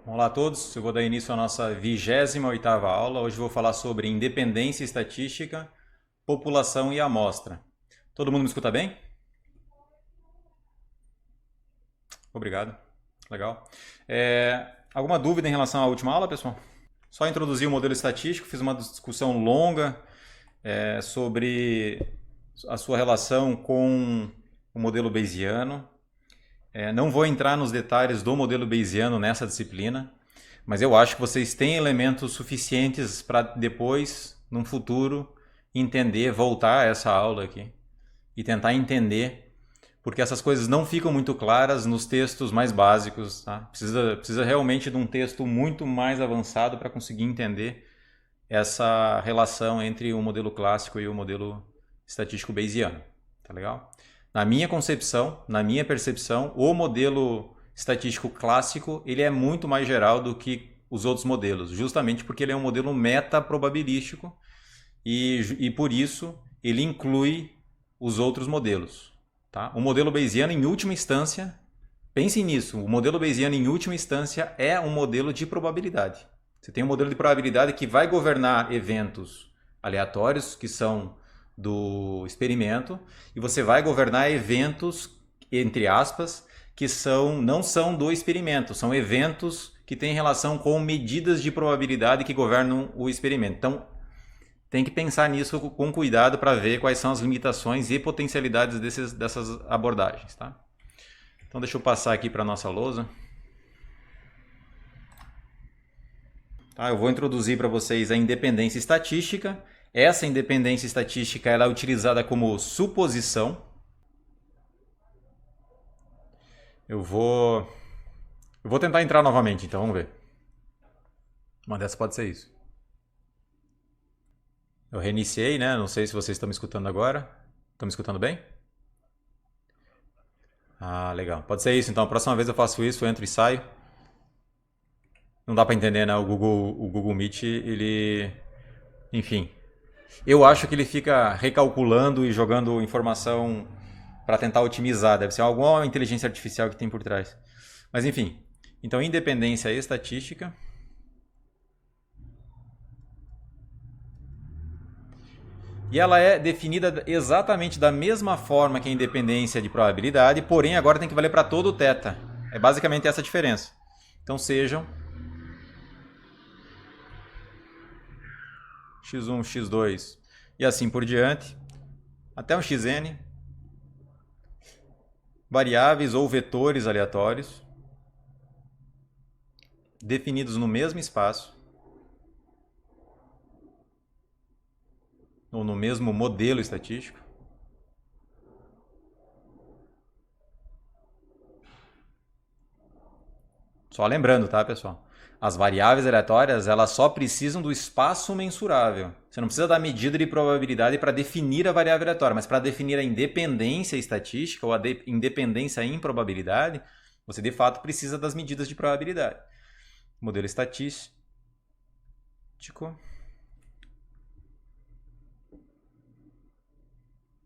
Olá a todos, eu vou dar início à nossa 28ª aula. Hoje vou falar sobre independência estatística, população e amostra. Todo mundo me escuta bem? Obrigado, legal. Alguma dúvida em relação à última aula, pessoal? Só introduzir o modelo estatístico, fiz uma discussão longa sobre a sua relação com o modelo bayesiano. Não vou entrar nos detalhes do modelo bayesiano nessa disciplina, mas eu acho que vocês têm elementos suficientes para depois, num futuro, entender, voltar a essa aula aqui e tentar entender, porque essas coisas não ficam muito claras nos textos mais básicos. Tá? Precisa realmente de um texto muito mais avançado para conseguir entender essa relação entre o modelo clássico e o modelo estatístico bayesiano. Tá legal? Na minha concepção, na minha percepção, o modelo estatístico clássico ele é muito mais geral do que os outros modelos, justamente porque ele é um modelo metaprobabilístico e por isso ele inclui os outros modelos. Tá? O modelo bayesiano, em última instância, pensem nisso, o modelo bayesiano, em última instância, é um modelo de probabilidade. Você tem um modelo de probabilidade que vai governar eventos aleatórios, que são do experimento, e você vai governar eventos, entre aspas, que não são do experimento, são eventos que têm relação com medidas de probabilidade que governam o experimento. Então, tem que pensar nisso com cuidado para ver quais são as limitações e potencialidades dessas abordagens. Tá? Então, deixa eu passar aqui para a nossa lousa. Tá, eu vou introduzir para vocês a independência estatística. Essa independência estatística ela é utilizada como suposição. Eu vou tentar entrar novamente, então vamos ver. Uma dessas pode ser isso. Eu reiniciei, né? Não sei se vocês estão me escutando agora. Estão me escutando bem? Ah, legal. Pode ser isso, então. A próxima vez eu faço isso, eu entro e saio. Não dá para entender, né? O Google Meet, ele... Enfim. Eu acho que ele fica recalculando e jogando informação para tentar otimizar. Deve ser alguma inteligência artificial que tem por trás. Mas enfim. Então, independência estatística. E ela é definida exatamente da mesma forma que a independência de probabilidade, porém agora tem que valer para todo o θ. É basicamente essa a diferença. Então sejam x1, x2 e assim por diante, até um xn, variáveis ou vetores aleatórios, definidos no mesmo espaço, ou no mesmo modelo estatístico. Só lembrando, tá, pessoal? As variáveis aleatórias, elas só precisam do espaço mensurável. Você não precisa da medida de probabilidade para definir a variável aleatória, mas para definir a independência estatística ou a independência em probabilidade, você de fato precisa das medidas de probabilidade. Modelo estatístico.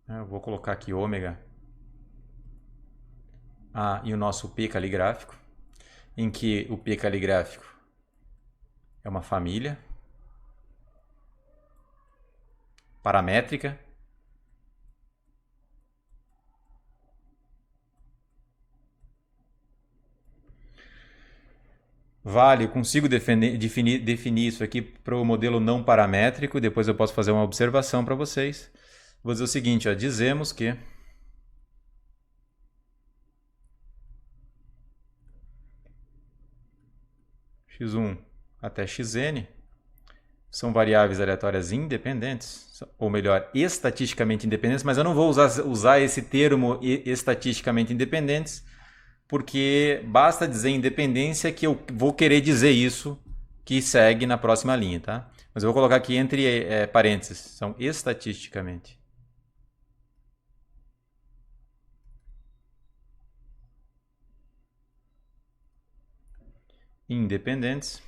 Eu vou colocar aqui ômega. E o nosso P caligráfico, em que o P caligráfico é uma família paramétrica. Vale, eu consigo definir isso aqui para o modelo não paramétrico. Depois eu posso fazer uma observação para vocês. Vou dizer o seguinte, ó, dizemos que x1 até xn são variáveis aleatórias independentes, ou melhor, estatisticamente independentes, mas eu não vou usar esse termo estatisticamente independentes, porque basta dizer independência que eu vou querer dizer isso que segue na próxima linha, tá? Mas eu vou colocar aqui entre parênteses, são estatisticamente independentes.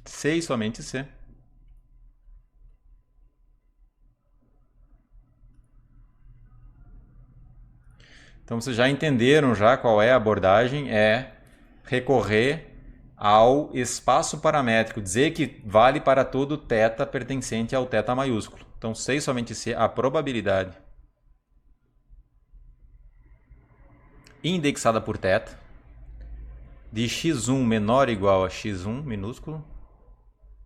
C e somente C. Então vocês já entenderam já qual é a abordagem, é recorrer ao espaço paramétrico, dizer que vale para todo θ pertencente ao θ maiúsculo. Então sei somente se a probabilidade indexada por θ de x1 menor ou igual a x1 minúsculo,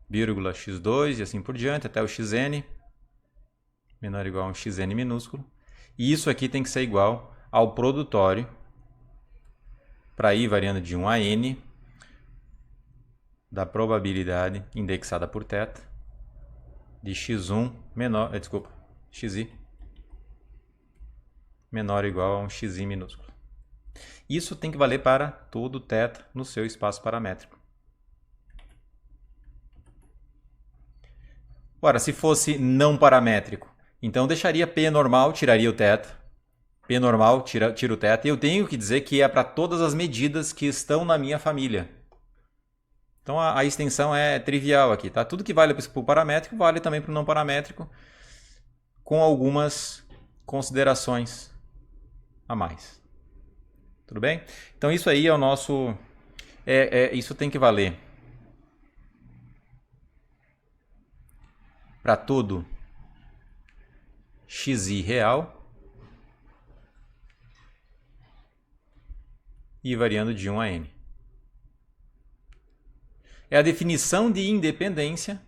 vírgula x2 e assim por diante, até o xn menor ou igual a um xn minúsculo. E isso aqui tem que ser igual ao produtório, para ir variando de 1 a n, da probabilidade indexada por θ de x1 menor, xi menor ou igual a um xi minúsculo. Isso tem que valer para todo θ no seu espaço paramétrico. Ora, se fosse não paramétrico, então deixaria P normal, tiraria o θ. P normal, tira o θ. E eu tenho que dizer que é para todas as medidas que estão na minha família. Então a extensão é trivial aqui, tá? Tudo que vale para o paramétrico vale também para o não paramétrico, com algumas considerações a mais. Tudo bem? Então isso aí é o nosso... isso tem que valer para todo xi real e variando de 1 a n. É a definição de independência,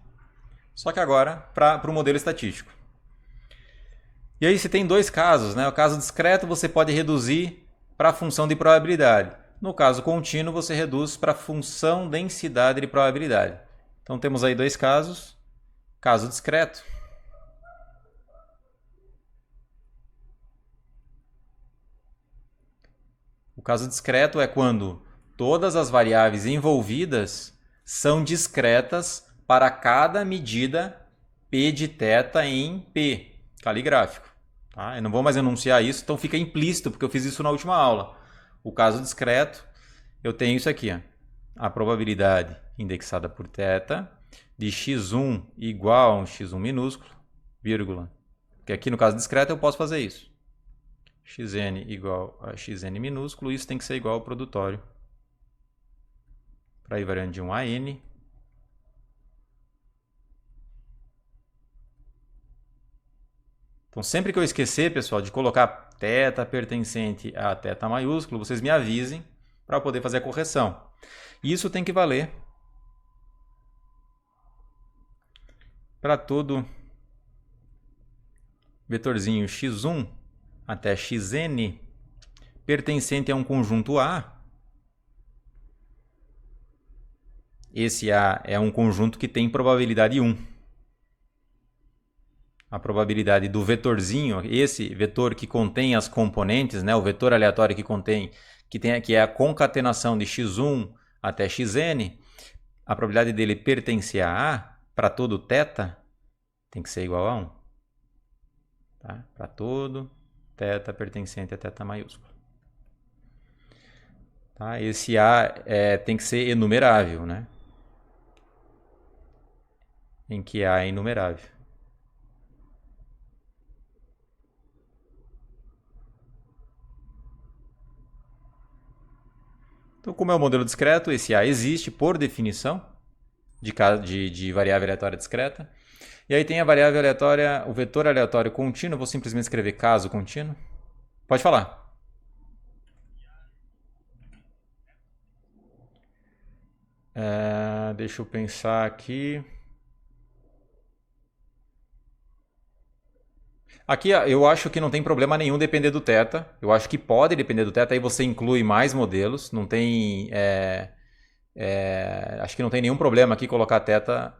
só que agora para o modelo estatístico. E aí você tem dois casos, né? O caso discreto você pode reduzir para a função de probabilidade. No caso contínuo você reduz para a função densidade de probabilidade. Então temos aí dois casos. Caso discreto. O caso discreto é quando todas as variáveis envolvidas são discretas para cada medida P de θ em P, caligráfico. Tá? Eu não vou mais enunciar isso, então fica implícito, porque eu fiz isso na última aula. O caso discreto, eu tenho isso aqui. Ó. A probabilidade indexada por θ de x1 igual a um x1 minúsculo, vírgula. Porque aqui no caso discreto eu posso fazer isso. Xn igual a xn minúsculo, isso tem que ser igual ao produtório. Para ir variando de 1 a n. Então sempre que eu esquecer, pessoal, de colocar θ pertencente a θ maiúsculo, vocês me avisem para eu poder fazer a correção. Isso tem que valer para todo vetorzinho x1 até xn pertencente a um conjunto A. Esse A é um conjunto que tem probabilidade 1. A probabilidade do vetorzinho, esse vetor que contém as componentes, né, o vetor aleatório que é a concatenação de x1 até xn, a probabilidade dele pertencer a A para todo θ tem que ser igual a 1. Tá? Para todo θ pertencente a θ maiúsculo. Tá? Esse A tem que ser enumerável, né? Em que A é inumerável. Então, como é o modelo discreto, esse A existe por definição de variável aleatória discreta. E aí tem a variável aleatória, o vetor aleatório contínuo. Vou simplesmente escrever caso contínuo. Pode falar. Deixa eu pensar aqui. Aqui eu acho que não tem problema nenhum depender do θ. Eu acho que pode depender do θ. Aí você inclui mais modelos. Não tem... acho que não tem nenhum problema aqui colocar θ.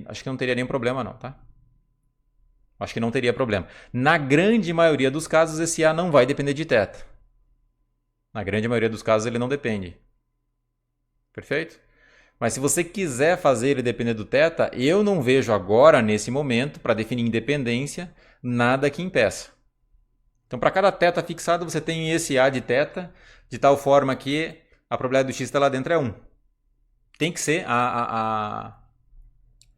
Acho que não teria nenhum problema não, tá? Acho que não teria problema. Na grande maioria dos casos, esse A não vai depender de θ. Na grande maioria dos casos, ele não depende. Perfeito? Mas se você quiser fazer ele depender do θ, eu não vejo agora, nesse momento, para definir independência, nada que impeça. Então, para cada θ fixado, você tem esse A de θ, de tal forma que a probabilidade do x está lá dentro é 1. Tem que ser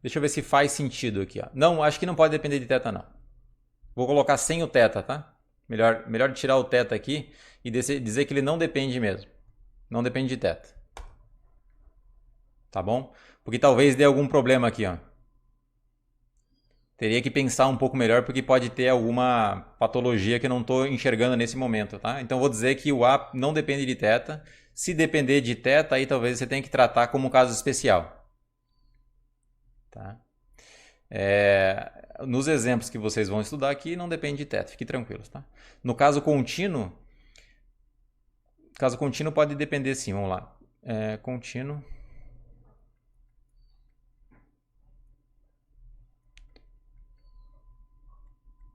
Deixa eu ver se faz sentido aqui. Ó. Não, acho que não pode depender de θ, não. Vou colocar sem o θ, tá? Melhor tirar o θ aqui e dizer que ele não depende mesmo. Não depende de θ. Tá bom? Porque talvez dê algum problema aqui, ó. Teria que pensar um pouco melhor porque pode ter alguma patologia que eu não estou enxergando nesse momento, tá? Então vou dizer que o A não depende de θ. Se depender de θ, aí talvez você tenha que tratar como um caso especial. Tá? Nos exemplos que vocês vão estudar aqui, não depende de θ, fiquem tranquilos. Tá? No caso contínuo pode depender sim, vamos lá. Contínuo.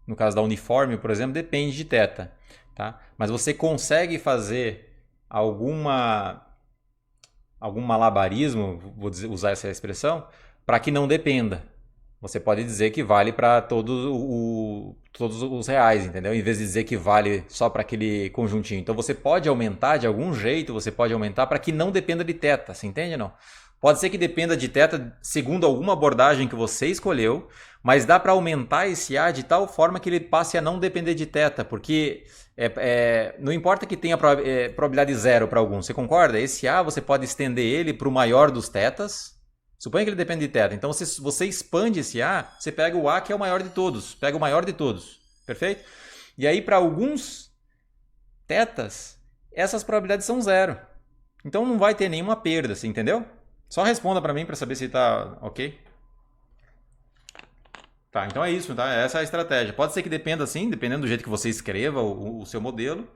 No caso da uniforme, por exemplo, depende de θ. Tá? Mas você consegue fazer algum malabarismo, vou usar essa expressão, para que não dependa. Você pode dizer que vale para todos os reais, entendeu? Em vez de dizer que vale só para aquele conjuntinho. Então você pode aumentar de algum jeito, você pode aumentar para que não dependa de θ, você entende ou não? Pode ser que dependa de θ segundo alguma abordagem que você escolheu, mas dá para aumentar esse A de tal forma que ele passe a não depender de θ, porque não importa que tenha probabilidade zero para algum, você concorda? Esse A você pode estender ele para o maior dos θs. Suponha que ele depende de θ. Então você expande esse A, você pega o A que é o maior de todos. Pega o maior de todos. Perfeito? E aí para alguns θs, essas probabilidades são zero. Então não vai ter nenhuma perda, você entendeu? Só responda para mim para saber se está ok. Tá, então é isso, tá? Essa é a estratégia. Pode ser que dependa assim, dependendo do jeito que você escreva o seu modelo,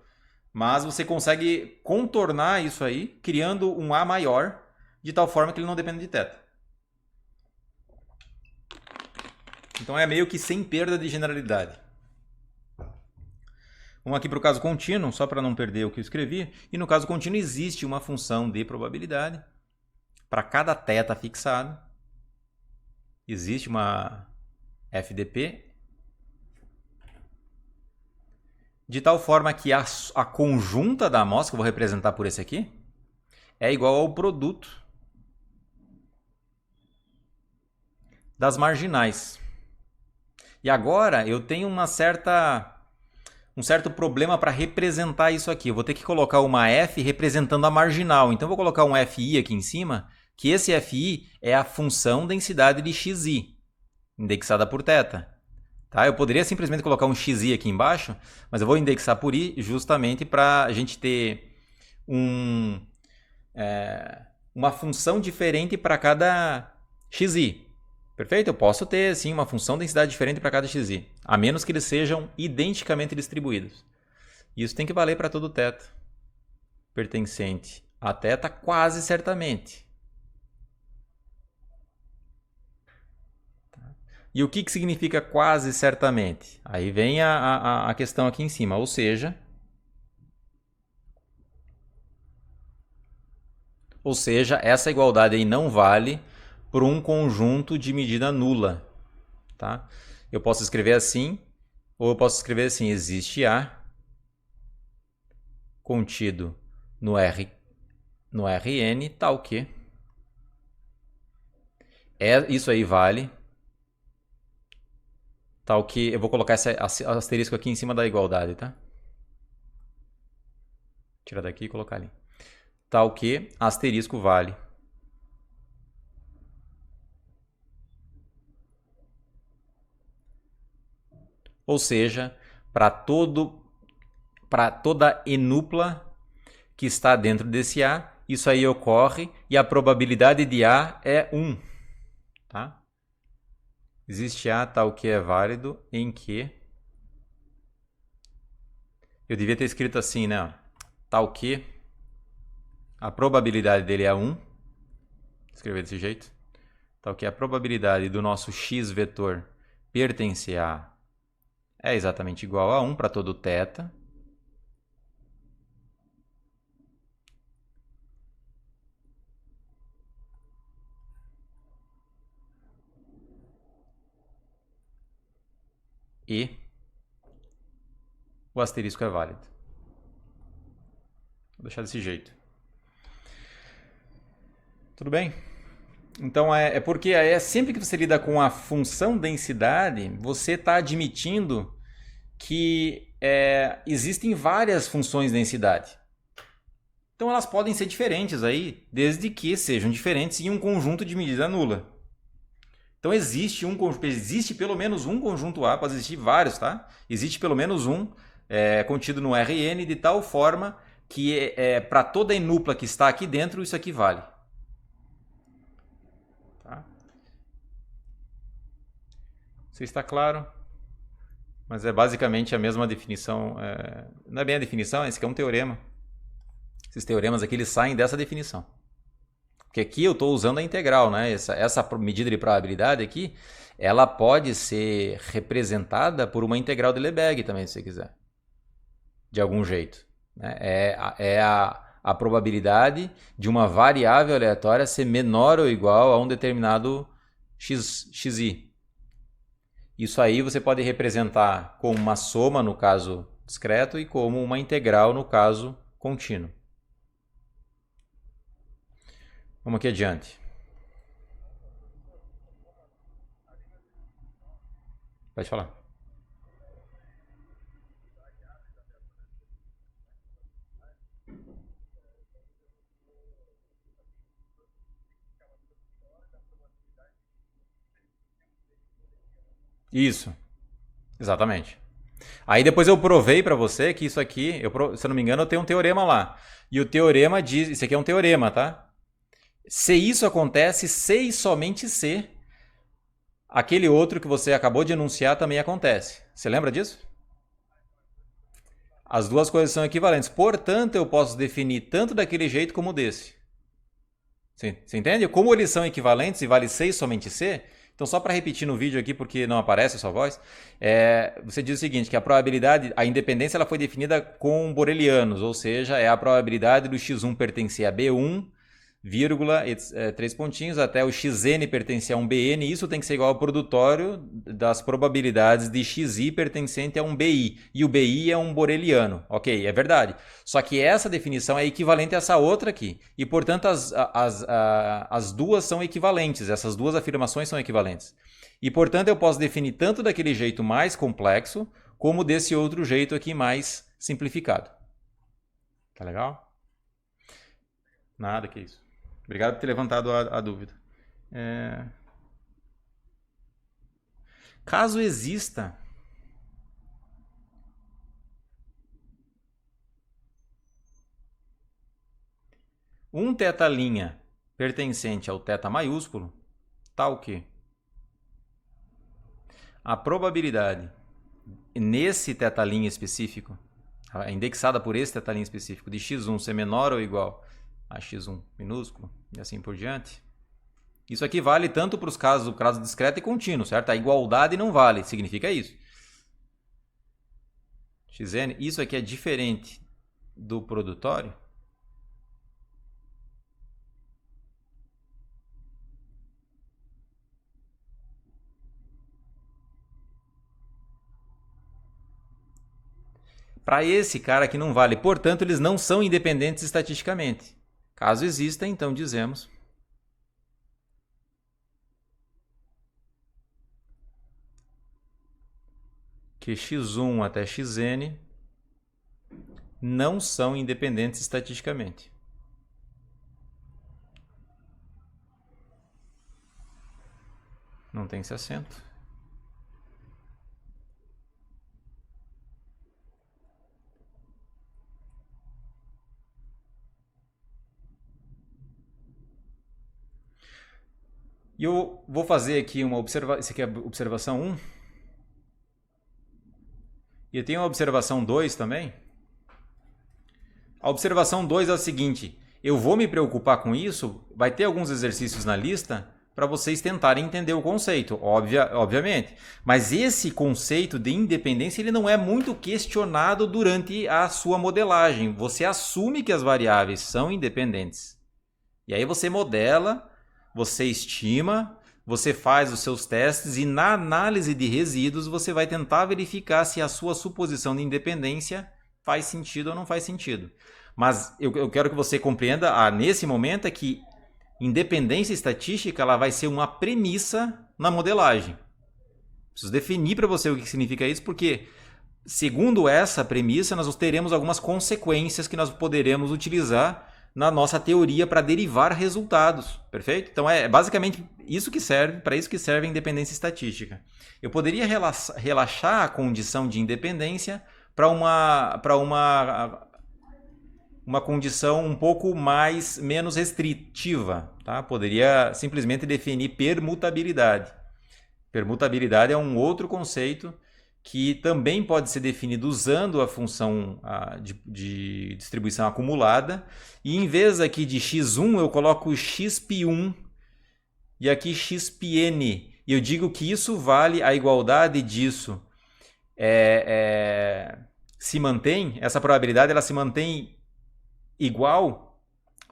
mas você consegue contornar isso aí criando um A maior de tal forma que ele não dependa de θ. Então é meio que sem perda de generalidade. Vamos aqui para o caso contínuo, só para não perder o que eu escrevi. E no caso contínuo existe uma função de probabilidade para cada θ fixado. Existe uma FDP de tal forma que a conjunta da amostra, que eu vou representar por esse aqui, é igual ao produto das marginais. E agora eu tenho um certo problema para representar isso aqui. Eu vou ter que colocar uma F representando a marginal. Então eu vou colocar um FI aqui em cima, que esse FI é a função densidade de XI, indexada por θ. Tá? Eu poderia simplesmente colocar um XI aqui embaixo, mas eu vou indexar por I justamente para a gente ter uma função diferente para cada XI. Perfeito? Eu posso ter, sim, uma função densidade diferente para cada XI, a menos que eles sejam identicamente distribuídos. Isso tem que valer para todo θ pertencente a θ quase certamente. E o que significa quase certamente? Aí vem a questão aqui em cima, ou seja, essa igualdade aí não vale por um conjunto de medida nula. Tá? Eu posso escrever assim, ou eu posso escrever assim, existe A contido no Rn, tal que isso aí vale, tal que eu vou colocar esse asterisco aqui em cima da igualdade, tá? Tirar daqui e colocar ali. Tal que asterisco vale. Ou seja, para toda enupla que está dentro desse A, isso aí ocorre e a probabilidade de A é 1. Tá? Existe A tal que é válido em que... Eu devia ter escrito assim, né? Tal que a probabilidade dele é 1. Vou escrever desse jeito. Tal que a probabilidade do nosso x vetor pertencer a é exatamente igual a 1 para todo θ. E o asterisco é válido. Vou deixar desse jeito. Tudo bem? Então porque sempre que você lida com a função densidade, você está admitindo que existem várias funções de densidade. Então elas podem ser diferentes aí, desde que sejam diferentes em um conjunto de medida nula. Então existe pelo menos um conjunto A, pode existir vários, tá? Existe pelo menos um contido no Rn de tal forma que para toda enupla que está aqui dentro, isso aqui vale. Tá? Não sei se está claro, mas é basicamente a mesma definição. Não é bem a definição, esse aqui é um teorema. Esses teoremas aqui eles saem dessa definição. Porque aqui eu estou usando a integral, né? Essa medida de probabilidade aqui, ela pode ser representada por uma integral de Lebesgue também, se você quiser. De algum jeito. Né? É a probabilidade de uma variável aleatória ser menor ou igual a um determinado xi. Isso aí você pode representar como uma soma no caso discreto e como uma integral no caso contínuo. Vamos aqui adiante. Pode falar. Isso, exatamente. Aí depois eu provei para você que isso aqui, se eu não me engano, eu tenho um teorema lá. E o teorema diz, isso aqui é um teorema, tá? Se isso acontece, se e somente se aquele outro que você acabou de enunciar também acontece. Você lembra disso? As duas coisas são equivalentes. Portanto, eu posso definir tanto daquele jeito como desse. Você entende? Como eles são equivalentes e vale se e somente se, então só para repetir no vídeo aqui, porque não aparece a sua voz, você diz o seguinte, que a probabilidade, a independência ela foi definida com borelianos, ou seja, é a probabilidade do x1 pertencer a B1, vírgula, 3 pontinhos, até o xn pertencer a um Bn, isso tem que ser igual ao produtório das probabilidades de xi pertencente a um Bi, e o Bi é um boreliano, ok, é verdade. Só que essa definição é equivalente a essa outra aqui, e portanto as duas são equivalentes, essas duas afirmações são equivalentes. E portanto eu posso definir tanto daquele jeito mais complexo, como desse outro jeito aqui mais simplificado. Tá legal? Nada, que isso. Obrigado por ter levantado a dúvida. Caso exista um θ' pertencente ao θ maiúsculo, tal que a probabilidade nesse θ' específico, indexada por esse θ' específico, de x1 ser menor ou igual a x1 minúsculo e assim por diante. Isso aqui vale tanto para os casos do prazo discreto e contínuo, certo? A igualdade não vale, significa isso. Xn, isso aqui é diferente do produtório. Para esse cara que não vale, portanto, eles não são independentes estatisticamente. Caso exista, então dizemos que x1 até xn não são independentes estatisticamente. Não tem esse acento. E eu vou fazer aqui uma observação. Isso aqui é a observação 1. E eu tenho a observação 2 também. A observação 2 é a seguinte. Eu vou me preocupar com isso. Vai ter alguns exercícios na lista para vocês tentarem entender o conceito, obviamente. Mas esse conceito de independência ele não é muito questionado durante a sua modelagem. Você assume que as variáveis são independentes. E aí você modela, você estima, você faz os seus testes e na análise de resíduos você vai tentar verificar se a sua suposição de independência faz sentido ou não faz sentido. Mas eu quero que você compreenda, nesse momento, é que independência estatística ela vai ser uma premissa na modelagem. Preciso definir para você o que significa isso, porque segundo essa premissa, nós teremos algumas consequências que nós poderemos utilizar na nossa teoria para derivar resultados, perfeito? Então é basicamente isso que serve, para isso que serve a independência estatística. Eu poderia relaxar a condição de independência para uma condição um pouco menos restritiva, tá? Poderia simplesmente definir permutabilidade. Permutabilidade é um outro conceito que também pode ser definido usando a função de distribuição acumulada. E em vez aqui de x1, eu coloco xp1 e aqui xpn. E eu digo que isso vale, a igualdade disso se mantém, essa probabilidade ela se mantém igual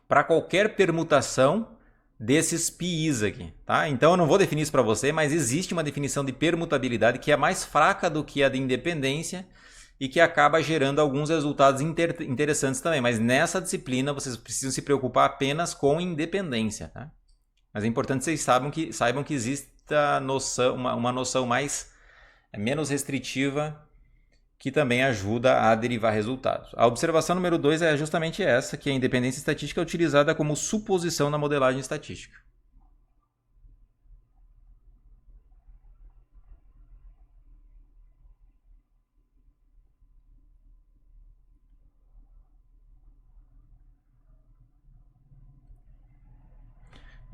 para qualquer permutação desses PIs aqui, tá? Então eu não vou definir isso para você, mas existe uma definição de permutabilidade que é mais fraca do que a de independência e que acaba gerando alguns resultados interessantes também. Mas nessa disciplina vocês precisam se preocupar apenas com independência, tá? Mas é importante que vocês saibam que existe uma noção menos restritiva que também ajuda a derivar resultados. A observação número 2 é justamente essa, que a independência estatística é utilizada como suposição na modelagem estatística.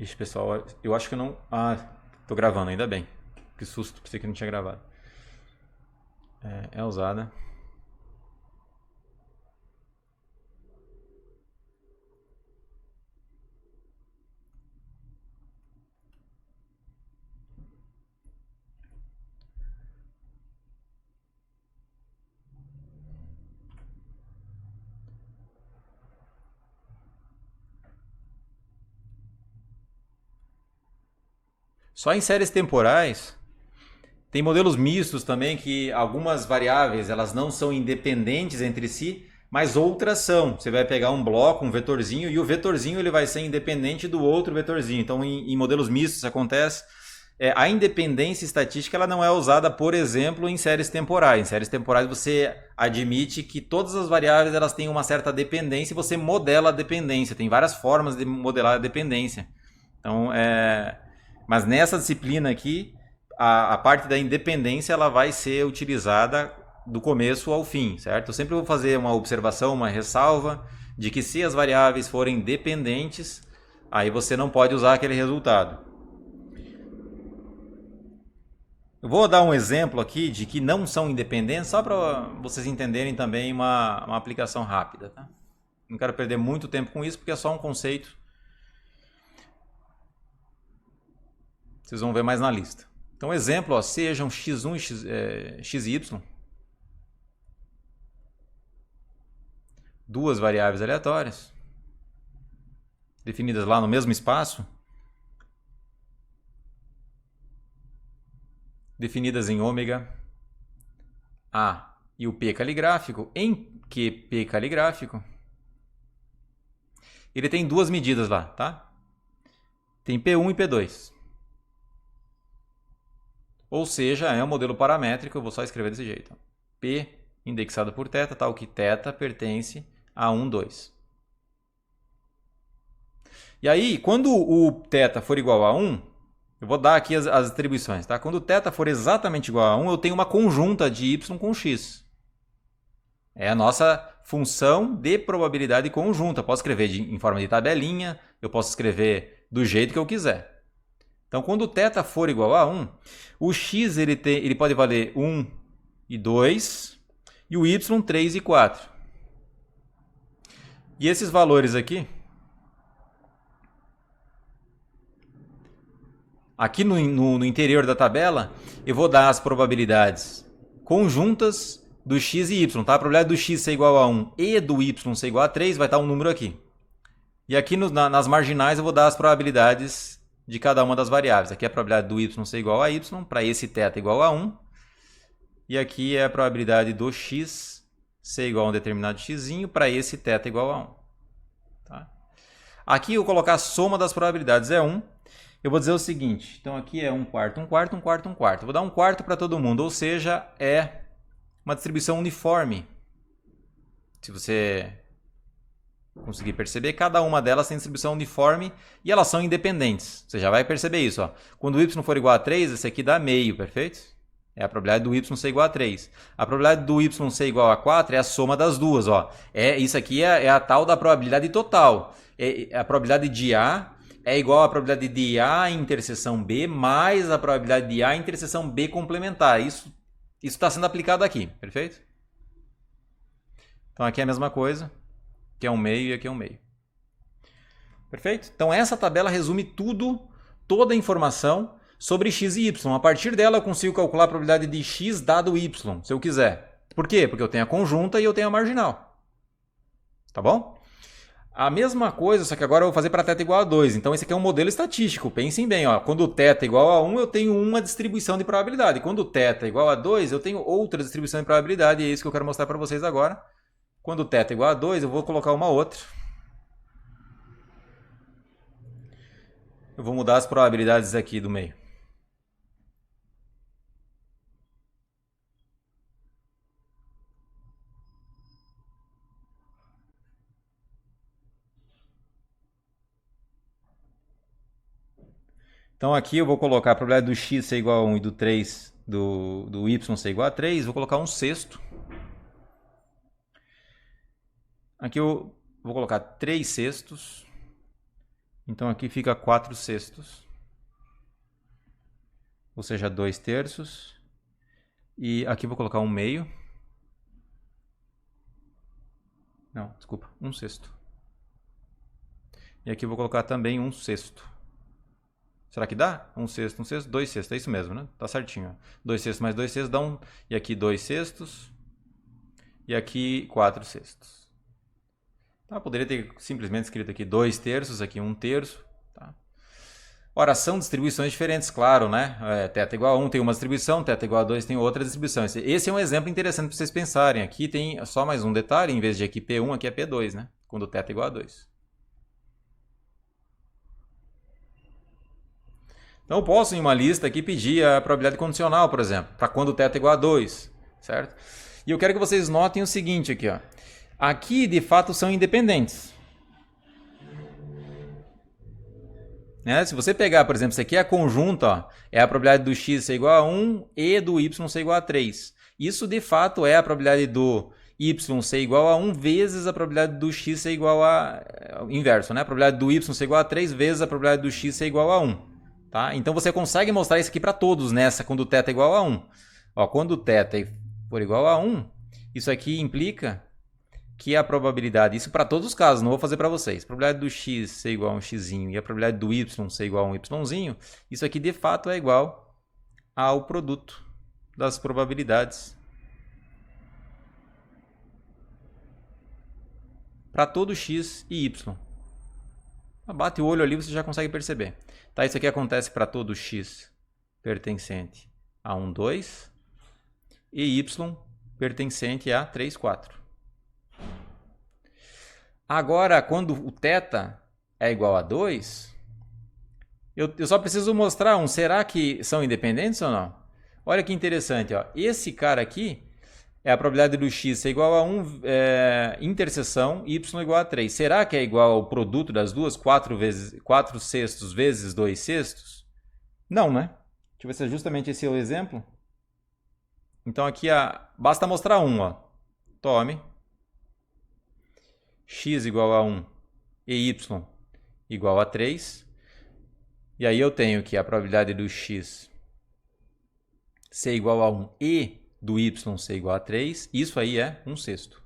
Ixi, pessoal, eu acho que eu não... Ah, tô gravando, ainda bem. Que susto, pensei que não tinha gravado. É usada. Só em séries temporais, tem modelos mistos também que algumas variáveis elas não são independentes entre si, mas outras são. Você vai pegar um bloco, um vetorzinho, e o vetorzinho ele vai ser independente do outro vetorzinho. Então, em modelos mistos isso acontece. A independência estatística ela não é usada, por exemplo, em séries temporais. Em séries temporais você admite que todas as variáveis elas têm uma certa dependência e você modela a dependência. Tem várias formas de modelar a dependência. Então, mas nessa disciplina aqui, a parte da independência ela vai ser utilizada do começo ao fim, certo? Eu sempre vou fazer uma observação, uma ressalva de que se as variáveis forem dependentes, aí você não pode usar aquele resultado. Eu vou dar um exemplo aqui de que não são independentes, só para vocês entenderem também uma aplicação rápida, tá? Não quero perder muito tempo com isso, porque é só um conceito. Vocês vão ver mais na lista. Então, exemplo, sejam x1 e xy, duas variáveis aleatórias, definidas lá no mesmo espaço, definidas em ômega A e o P caligráfico, em que P caligráfico, ele tem duas medidas lá, tá? Tem P1 e P2. Ou seja, é um modelo paramétrico, eu vou só escrever desse jeito. P indexado por θ, tal que θ pertence a 1, 2. E aí, quando o θ for igual a 1, eu vou dar aqui as atribuições, tá? Quando o θ for exatamente igual a 1, eu tenho uma conjunta de y com x. É a nossa função de probabilidade conjunta. Eu posso escrever em forma de tabelinha, eu posso escrever do jeito que eu quiser. Então, quando o θ for igual a 1, o x ele pode valer 1 e 2 e o y 3 e 4. E esses valores aqui, aqui no interior da tabela, eu vou dar as probabilidades conjuntas do x e y. Tá? A probabilidade do x ser igual a 1 e do y ser igual a 3 vai estar um número aqui. E aqui nas marginais eu vou dar as probabilidades de cada uma das variáveis. Aqui é a probabilidade do y ser igual a y, para esse θ igual a 1. E aqui é a probabilidade do x ser igual a um determinado x, para esse θ igual a 1. Tá? Aqui eu vou colocar a soma das probabilidades, é 1. Eu vou dizer o seguinte, então aqui é 1/4, 1/4, 1/4, 1/4. Vou dar 1/4 para todo mundo, ou seja, é uma distribuição uniforme. Se você conseguir perceber, cada uma delas tem distribuição uniforme e elas são independentes. Você já vai perceber isso. Ó. Quando o y for igual a 3, esse aqui dá meio, perfeito? É a probabilidade do y ser igual a 3. A probabilidade do y ser igual a 4 é a soma das duas. Ó. Isso aqui é a tal da probabilidade total. A probabilidade de A é igual à probabilidade de A interseção B mais a probabilidade de A interseção B complementar. Isso está sendo aplicado aqui, perfeito? Então aqui é a mesma coisa. Aqui é um meio e aqui é um meio. Perfeito? Então essa tabela resume tudo, toda a informação sobre x e y. A partir dela eu consigo calcular a probabilidade de x dado y, se eu quiser. Por quê? Porque eu tenho a conjunta e eu tenho a marginal. Tá bom? A mesma coisa, só que agora eu vou fazer para θ igual a 2. Então esse aqui é um modelo estatístico. Pensem bem, ó. Quando θ é igual a 1, eu tenho uma distribuição de probabilidade. Quando θ é igual a 2, eu tenho outra distribuição de probabilidade. E é isso que eu quero mostrar para vocês agora. Quando θ é igual a 2, eu vou colocar uma outra. Eu vou mudar as probabilidades aqui do meio. Então aqui eu vou colocar a probabilidade do x ser igual a 1 e do 3 do y ser igual a 3, vou colocar 1/6. Aqui eu vou colocar 3/6. Então aqui fica 4/6. Ou seja, 2/3. E aqui eu vou colocar 1/2. Não, desculpa, 1/6. E aqui eu vou colocar também 1/6. Será que dá? 1/6, 1/6, 2/6. É isso mesmo, né? Tá certinho. 2/6 mais 2/6 dá 1. E aqui 2/6. E aqui 4/6. Tá, poderia ter simplesmente escrito aqui 2/3, aqui 1/3. Tá? Ora, são distribuições diferentes, claro, né? θ igual a 1 tem uma distribuição, θ igual a 2 tem outra distribuição. Esse é um exemplo interessante para vocês pensarem. Aqui tem só mais um detalhe, em vez de aqui P1, aqui é P2, né? Quando θ igual a 2. Então eu posso em uma lista aqui pedir a probabilidade condicional, por exemplo, para quando θ igual a 2, certo? E eu quero que vocês notem o seguinte aqui, ó. Aqui, de fato, são independentes. Se você pegar, por exemplo, isso aqui é a conjunta, ó, é a probabilidade do x ser igual a 1 e do y ser igual a 3. Isso, de fato, é a probabilidade do y ser igual a 1 vezes a probabilidade do x ser igual a... inverso, né? A probabilidade do y ser igual a 3 vezes a probabilidade do x ser igual a 1. Tá? Então, você consegue mostrar isso aqui para todos nessa, quando θ é igual a 1. Ó, quando θ for igual a 1, isso aqui implica que a probabilidade, isso para todos os casos, não vou fazer para vocês, a probabilidade do x ser igual a um x e a probabilidade do y ser igual a um y, isso aqui de fato é igual ao produto das probabilidades para todo x e y. Bate o olho ali, você já consegue perceber. Tá, isso aqui acontece para todo x pertencente a 1, 2 e y pertencente a 3, 4. Agora, quando o θ é igual a 2, eu só preciso mostrar um. Será que são independentes ou não? Olha que interessante. Ó. Esse cara aqui é a probabilidade do x ser igual a 1 interseção y igual a 3. Será que é igual ao produto das duas? 4/6 vezes 2/6? Não, né? Deixa eu ver se é justamente esse o exemplo. Então aqui basta mostrar um. Ó. Tome. X igual a 1 e y igual a 3. E aí eu tenho que a probabilidade do x ser igual a 1 e do y ser igual a 3. Isso aí é 1/6.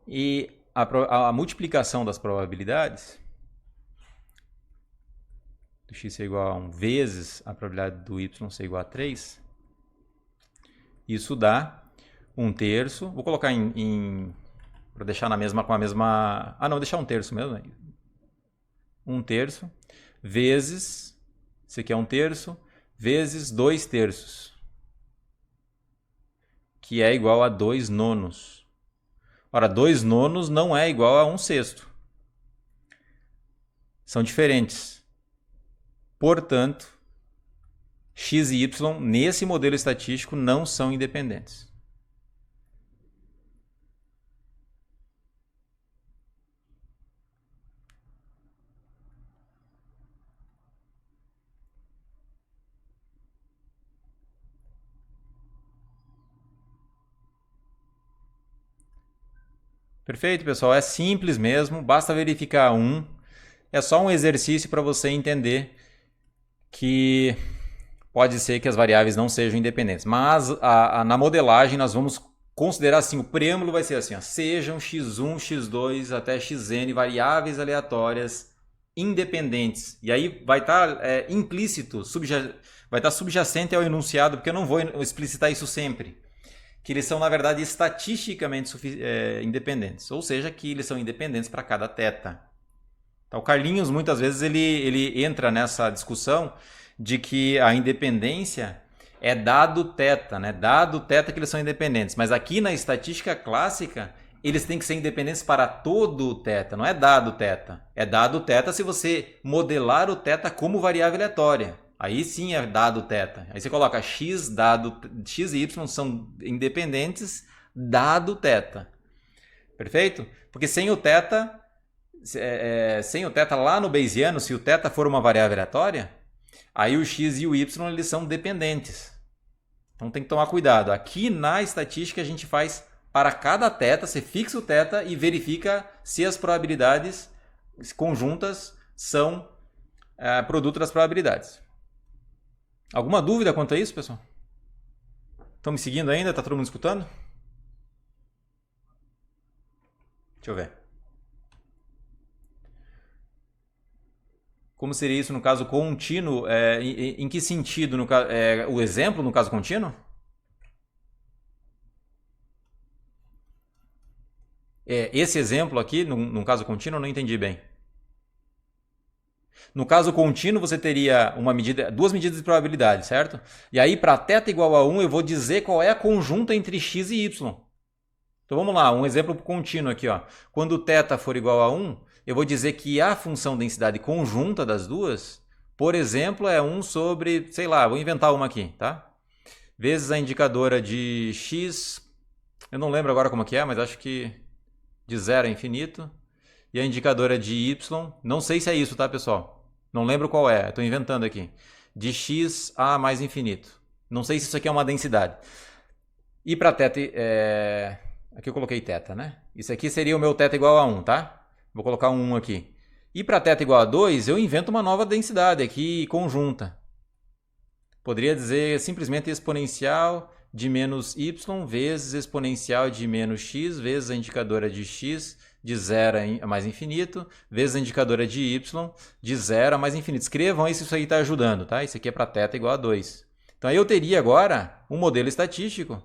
E a multiplicação das probabilidades do x ser igual a 1 vezes a probabilidade do y ser igual a 3, isso dá 1/3, vou colocar para deixar com a mesma... não, deixar 1/3 mesmo. 1/3 vezes, isso aqui é 1/3, vezes 2/3, que é igual a 2/9. Ora, 2/9 não é igual a 1/6. São diferentes. Portanto, x e y nesse modelo estatístico não são independentes. Perfeito, pessoal. É simples mesmo, basta verificar um. É só um exercício para você entender que pode ser que as variáveis não sejam independentes. Mas na modelagem nós vamos considerar assim, o preâmbulo vai ser assim, ó, sejam x1, x2 até xn variáveis aleatórias independentes. E aí vai estar implícito, vai estar subjacente ao enunciado, porque eu não vou explicitar isso sempre. Que eles são, na verdade, estatisticamente independentes. Ou seja, que eles são independentes para cada θ. Então, o Carlinhos, muitas vezes, ele entra nessa discussão de que a independência é dado θ, né? Dado θ que eles são independentes. Mas aqui na estatística clássica, eles têm que ser independentes para todo o θ. Não é dado θ. É dado θ se você modelar o θ como variável aleatória. Aí sim é dado θ. Aí você coloca x e y são independentes dado θ. Perfeito? Porque sem o θ lá no Bayesiano, se o θ for uma variável aleatória, aí o x e o y eles são dependentes. Então tem que tomar cuidado. Aqui na estatística a gente faz para cada θ, você fixa o θ e verifica se as probabilidades conjuntas são produto das probabilidades. Alguma dúvida quanto a isso, pessoal? Estão me seguindo ainda? Está todo mundo escutando? Deixa eu ver. Como seria isso no caso contínuo? Em que sentido? O exemplo no caso contínuo? Esse exemplo aqui, no caso contínuo, eu não entendi bem. No caso contínuo, você teria duas medidas de probabilidade, certo? E aí, para θ igual a 1, eu vou dizer qual é a conjunta entre x e y. Então, vamos lá, um exemplo contínuo aqui. Ó. Quando θ for igual a 1, eu vou dizer que a função densidade conjunta das duas, por exemplo, é 1 sobre, sei lá, vou inventar uma aqui, tá? Vezes a indicadora de x, eu não lembro agora como que é, mas acho que de 0 a infinito. E a indicadora de y, não sei se é isso, tá, pessoal? Não lembro qual é, estou inventando aqui. De x a mais infinito. Não sei se isso aqui é uma densidade. E para θ, aqui eu coloquei θ, né? Isso aqui seria o meu θ igual a 1, tá? Vou colocar um 1 aqui. E para θ igual a 2, eu invento uma nova densidade aqui conjunta. Poderia dizer simplesmente exponencial de menos y vezes exponencial de menos x vezes a indicadora de x de 0 a mais infinito, vezes a indicadora de y de 0 a mais infinito. Escrevam aí se isso aí está ajudando, tá? Isso aqui é para θ igual a 2. Então aí eu teria agora um modelo estatístico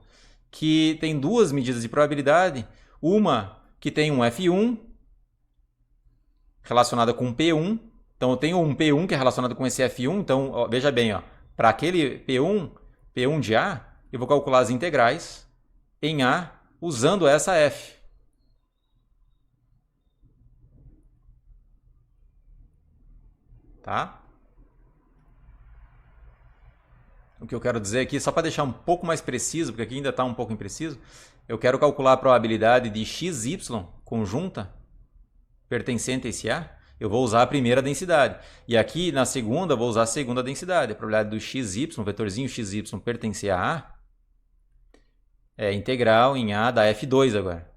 que tem duas medidas de probabilidade, uma que tem um F1 relacionada com um P1. Então eu tenho um P1 que é relacionado com esse F1. Então, ó, veja bem, para aquele P1 de A, eu vou calcular as integrais em A usando essa F. Tá? O que eu quero dizer aqui, só para deixar um pouco mais preciso, porque aqui ainda está um pouco impreciso, eu quero calcular a probabilidade de xy conjunta pertencente a esse A, eu vou usar a primeira densidade. E aqui na segunda, eu vou usar a segunda densidade. A probabilidade do xy, o vetorzinho xy pertencer a A, é integral em A da F2 agora.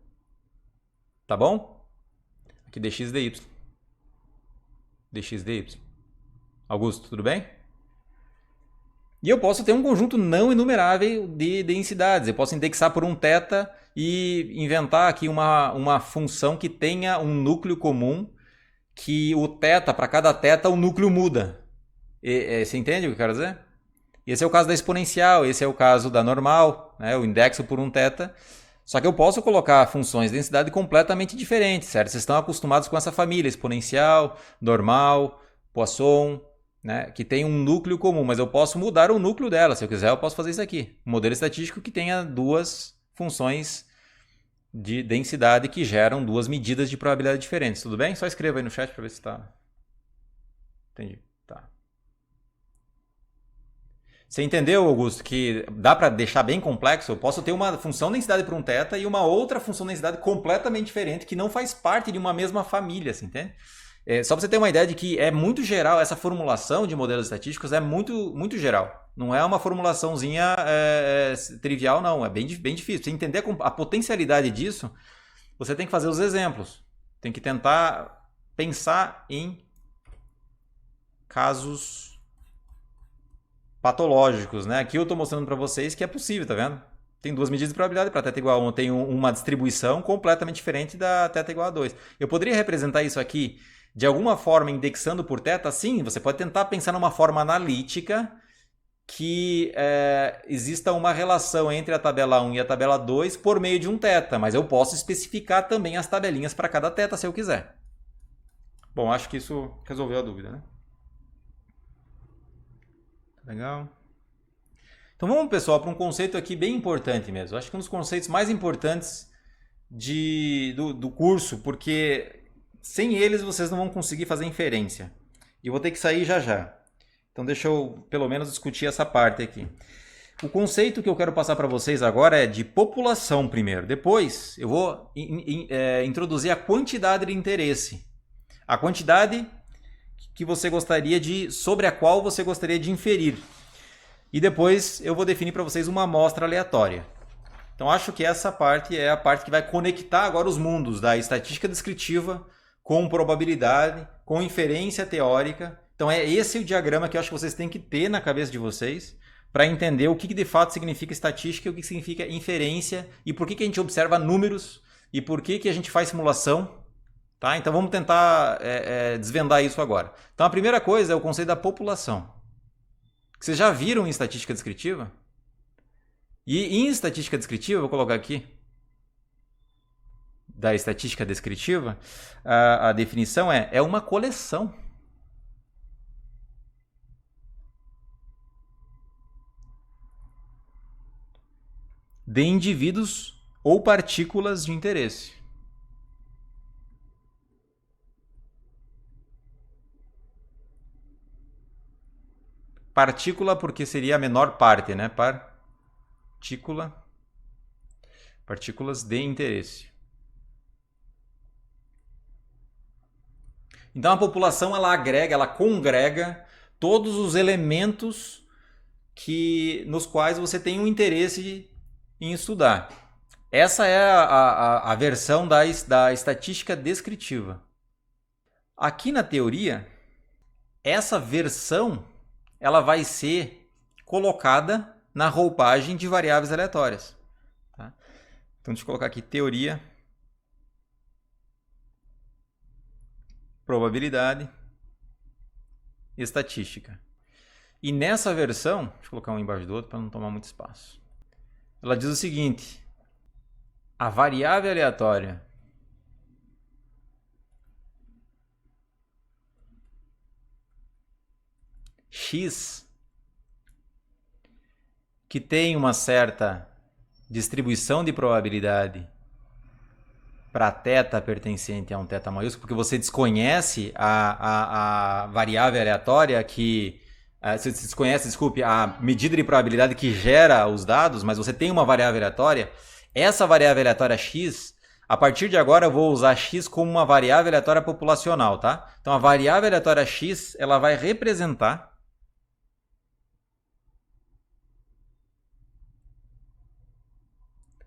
Tá bom? Aqui dx dy. Dx dy. Augusto, tudo bem? E eu posso ter um conjunto não enumerável de densidades. Eu posso indexar por um θ e inventar aqui uma função que tenha um núcleo comum, que o θ, para cada θ, o núcleo muda. Você entende o que eu quero dizer? Esse é o caso da exponencial, esse é o caso da normal, né? Eu indexo por um θ. Só que eu posso colocar funções de densidade completamente diferentes, certo? Vocês estão acostumados com essa família, exponencial, normal, Poisson, né? Que tem um núcleo comum, mas eu posso mudar o núcleo dela. Se eu quiser, eu posso fazer isso aqui. Um modelo estatístico que tenha duas funções de densidade que geram duas medidas de probabilidade diferentes. Tudo bem? Só escreva aí no chat para ver se está... Entendi. Tá. Você entendeu, Augusto, que dá para deixar bem complexo? Eu posso ter uma função densidade para um θ e uma outra função densidade completamente diferente que não faz parte de uma mesma família, assim, entende? Só para você ter uma ideia de que é muito geral, essa formulação de modelos estatísticos é muito, muito geral. Não é uma formulaçãozinha trivial, não. É bem difícil. Você entender a potencialidade disso, você tem que fazer os exemplos. Tem que tentar pensar em casos patológicos, né? Aqui eu estou mostrando para vocês que é possível, tá vendo? Tem duas medidas de probabilidade para θ igual a 1. Tem uma distribuição completamente diferente da θ igual a 2. Eu poderia representar isso aqui de alguma forma indexando por θ? Sim, você pode tentar pensar numa forma analítica que exista uma relação entre a tabela 1 e a tabela 2 por meio de um θ, mas eu posso especificar também as tabelinhas para cada θ se eu quiser. Bom, acho que isso resolveu a dúvida, né? Legal. Então vamos, pessoal, para um conceito aqui bem importante mesmo. Acho que um dos conceitos mais importantes do curso, porque sem eles vocês não vão conseguir fazer inferência. E eu vou ter que sair já já. Então deixa eu pelo menos discutir essa parte aqui. O conceito que eu quero passar para vocês agora é de população primeiro. Depois eu vou introduzir a quantidade de interesse. A quantidade que você gostaria sobre a qual você gostaria de inferir. E depois eu vou definir para vocês uma amostra aleatória. Então acho que essa parte é a parte que vai conectar agora os mundos da estatística descritiva com probabilidade, com inferência teórica. Então é esse o diagrama que eu acho que vocês têm que ter na cabeça de vocês para entender o que de fato significa estatística e o que significa inferência e por que a gente observa números e por que a gente faz simulação. Tá? Então vamos tentar desvendar isso agora. Então a primeira coisa é o conceito da população. Vocês já viram em estatística descritiva? E em estatística descritiva, vou colocar aqui, da estatística descritiva, a definição é uma coleção. De indivíduos ou partículas de interesse. Partícula porque seria a menor parte, né? Partículas de interesse. Então a população ela congrega todos os elementos nos quais você tem um interesse em estudar. Essa é a versão da estatística descritiva. Aqui na teoria, essa versão ela vai ser colocada na roupagem de variáveis aleatórias. Tá? Então, deixa eu colocar aqui teoria, probabilidade, estatística. E nessa versão, deixa eu colocar um embaixo do outro para não tomar muito espaço. Ela diz o seguinte: a variável aleatória x, que tem uma certa distribuição de probabilidade para θ pertencente a um θ maiúsculo, porque você desconhece a variável aleatória que... Você desconhece, desculpe, a medida de probabilidade que gera os dados, mas você tem uma variável aleatória. Essa variável aleatória x, a partir de agora eu vou usar x como uma variável aleatória populacional, tá? Então a variável aleatória x, ela vai representar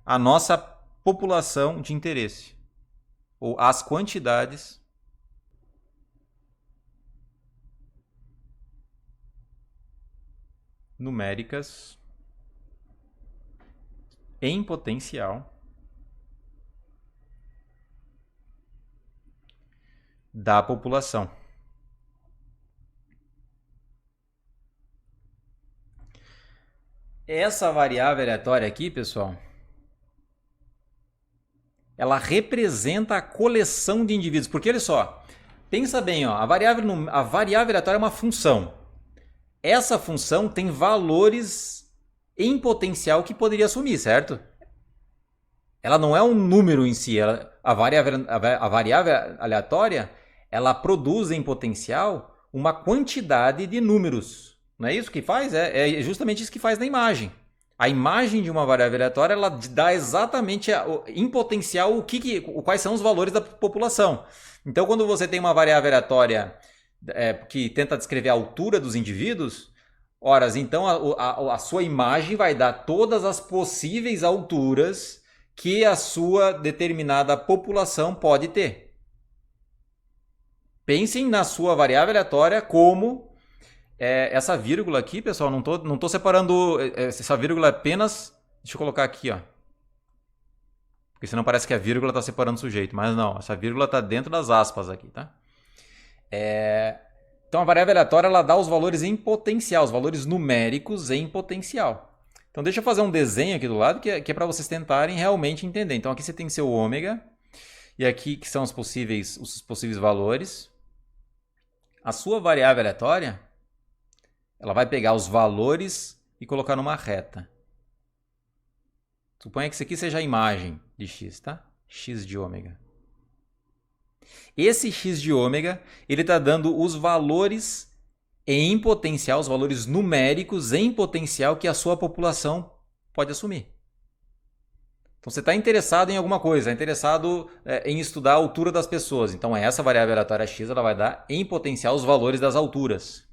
a nossa população de interesse, ou as quantidades numéricas em potencial da população. Essa variável aleatória aqui, pessoal, ela representa a coleção de indivíduos. Porque, olha só, pensa bem, ó, a variável aleatória é uma função. Essa função tem valores em potencial que poderia assumir, certo? Ela não é um número em si. A variável aleatória, ela produz em potencial uma quantidade de números Não é isso que faz? É justamente isso que faz na imagem. A imagem de uma variável aleatória ela dá exatamente em potencial quais são os valores da população. Então, quando você tem uma variável aleatória que tenta descrever a altura dos indivíduos, então a sua imagem vai dar todas as possíveis alturas que a sua determinada população pode ter. Pensem na sua variável aleatória como essa vírgula aqui, pessoal, não tô separando essa vírgula apenas. Deixa eu colocar aqui, ó. Porque senão parece que a vírgula está separando o sujeito. Mas não, essa vírgula está dentro das aspas aqui, tá? Então a variável aleatória ela dá os valores em potencial, os valores numéricos em potencial. Então deixa eu fazer um desenho aqui do lado que é para vocês tentarem realmente entender. Então aqui você tem seu ômega. E aqui que são os possíveis valores. A sua variável aleatória ela vai pegar os valores e colocar numa reta. Suponha que isso aqui seja a imagem de x, tá? X de ômega. Esse x de ômega, ele está dando os valores em potencial, os valores numéricos em potencial que a sua população pode assumir. Então você está interessado em alguma coisa, está interessado em estudar a altura das pessoas. Então essa variável aleatória x ela vai dar em potencial os valores das alturas.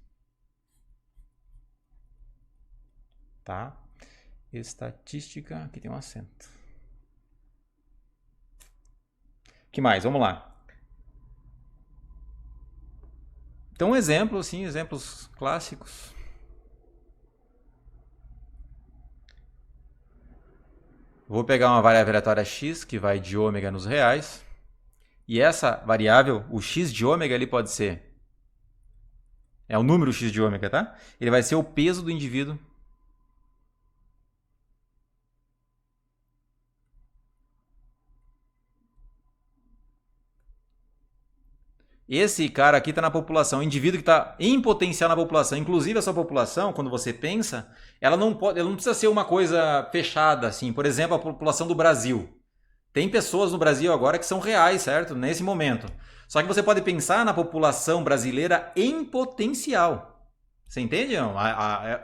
Tá? Estatística, aqui tem um acento. O que mais? Vamos lá. Então, um exemplo, assim, exemplos clássicos. Vou pegar uma variável aleatória x, que vai de ômega nos reais. E essa variável, o x de ômega, ele pode ser... É o número x de ômega, tá? Ele vai ser o peso do indivíduo. Esse cara aqui está na população, o indivíduo que está em potencial na população. Inclusive, essa população, quando você pensa, ela não precisa ser uma coisa fechada, assim. Por exemplo, a população do Brasil. Tem pessoas no Brasil agora que são reais, certo? Nesse momento. Só que você pode pensar na população brasileira em potencial. Você entende?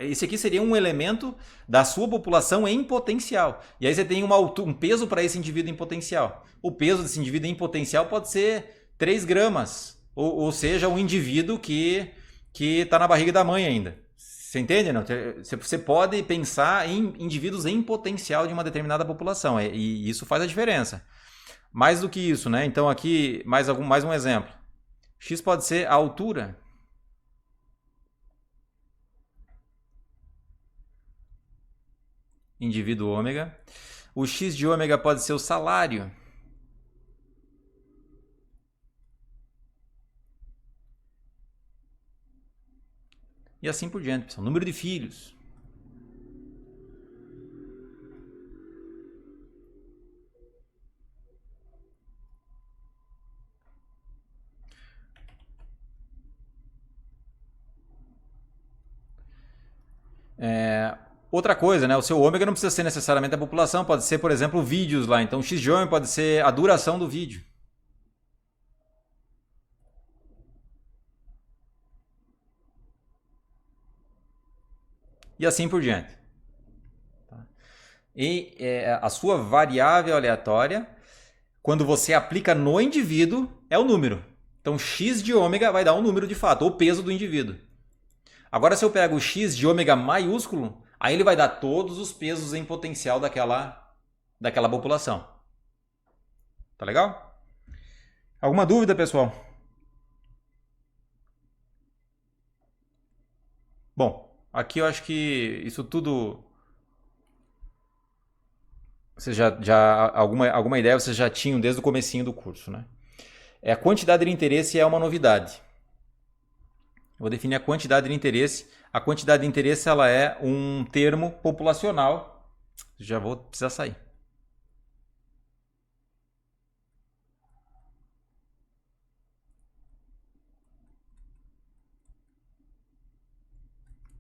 Esse aqui seria um elemento da sua população em potencial. E aí você tem um peso para esse indivíduo em potencial. O peso desse indivíduo em potencial pode ser 3 gramas. Ou seja, um indivíduo que está na barriga da mãe ainda. Você entende? Não? Você pode pensar em indivíduos em potencial de uma determinada população. E isso faz a diferença. Mais do que isso, né? Então aqui, mais um exemplo. X pode ser a altura. Indivíduo ômega. O X de ômega pode ser o salário. E assim por diante, pessoal. Número de filhos. Outra coisa, né? O seu ômega não precisa ser necessariamente a população, pode ser, por exemplo, vídeos lá. Então, X de ômega pode ser a duração do vídeo. E assim por diante. E a sua variável aleatória, quando você aplica no indivíduo, é o número. Então, x de ômega vai dar um número de fato, ou peso do indivíduo. Agora, se eu pego o x de ômega maiúsculo, aí ele vai dar todos os pesos em potencial daquela população. Tá legal? Alguma dúvida, pessoal? Bom, aqui eu acho que isso tudo... Vocês alguma ideia vocês já tinham desde o comecinho do curso, né? A quantidade de interesse é uma novidade. Eu vou definir a quantidade de interesse. A quantidade de interesse ela é um termo populacional. Já vou precisar sair.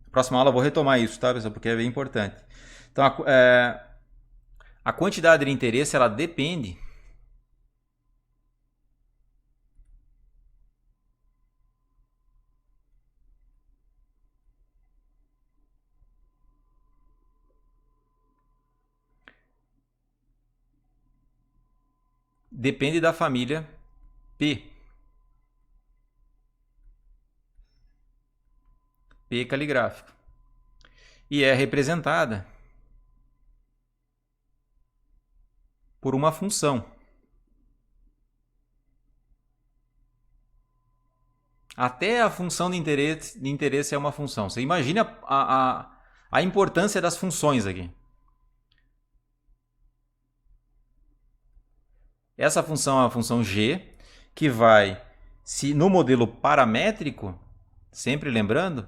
Na próxima aula eu vou retomar isso, tá, pessoal? Porque é bem importante. Então, a quantidade de interesse ela depende depende da família P. P caligráfico. E é representada por uma função. Até a função de interesse é uma função. Você imagina a importância das funções aqui. Essa função é uma função g, que vai, se no modelo paramétrico, sempre lembrando,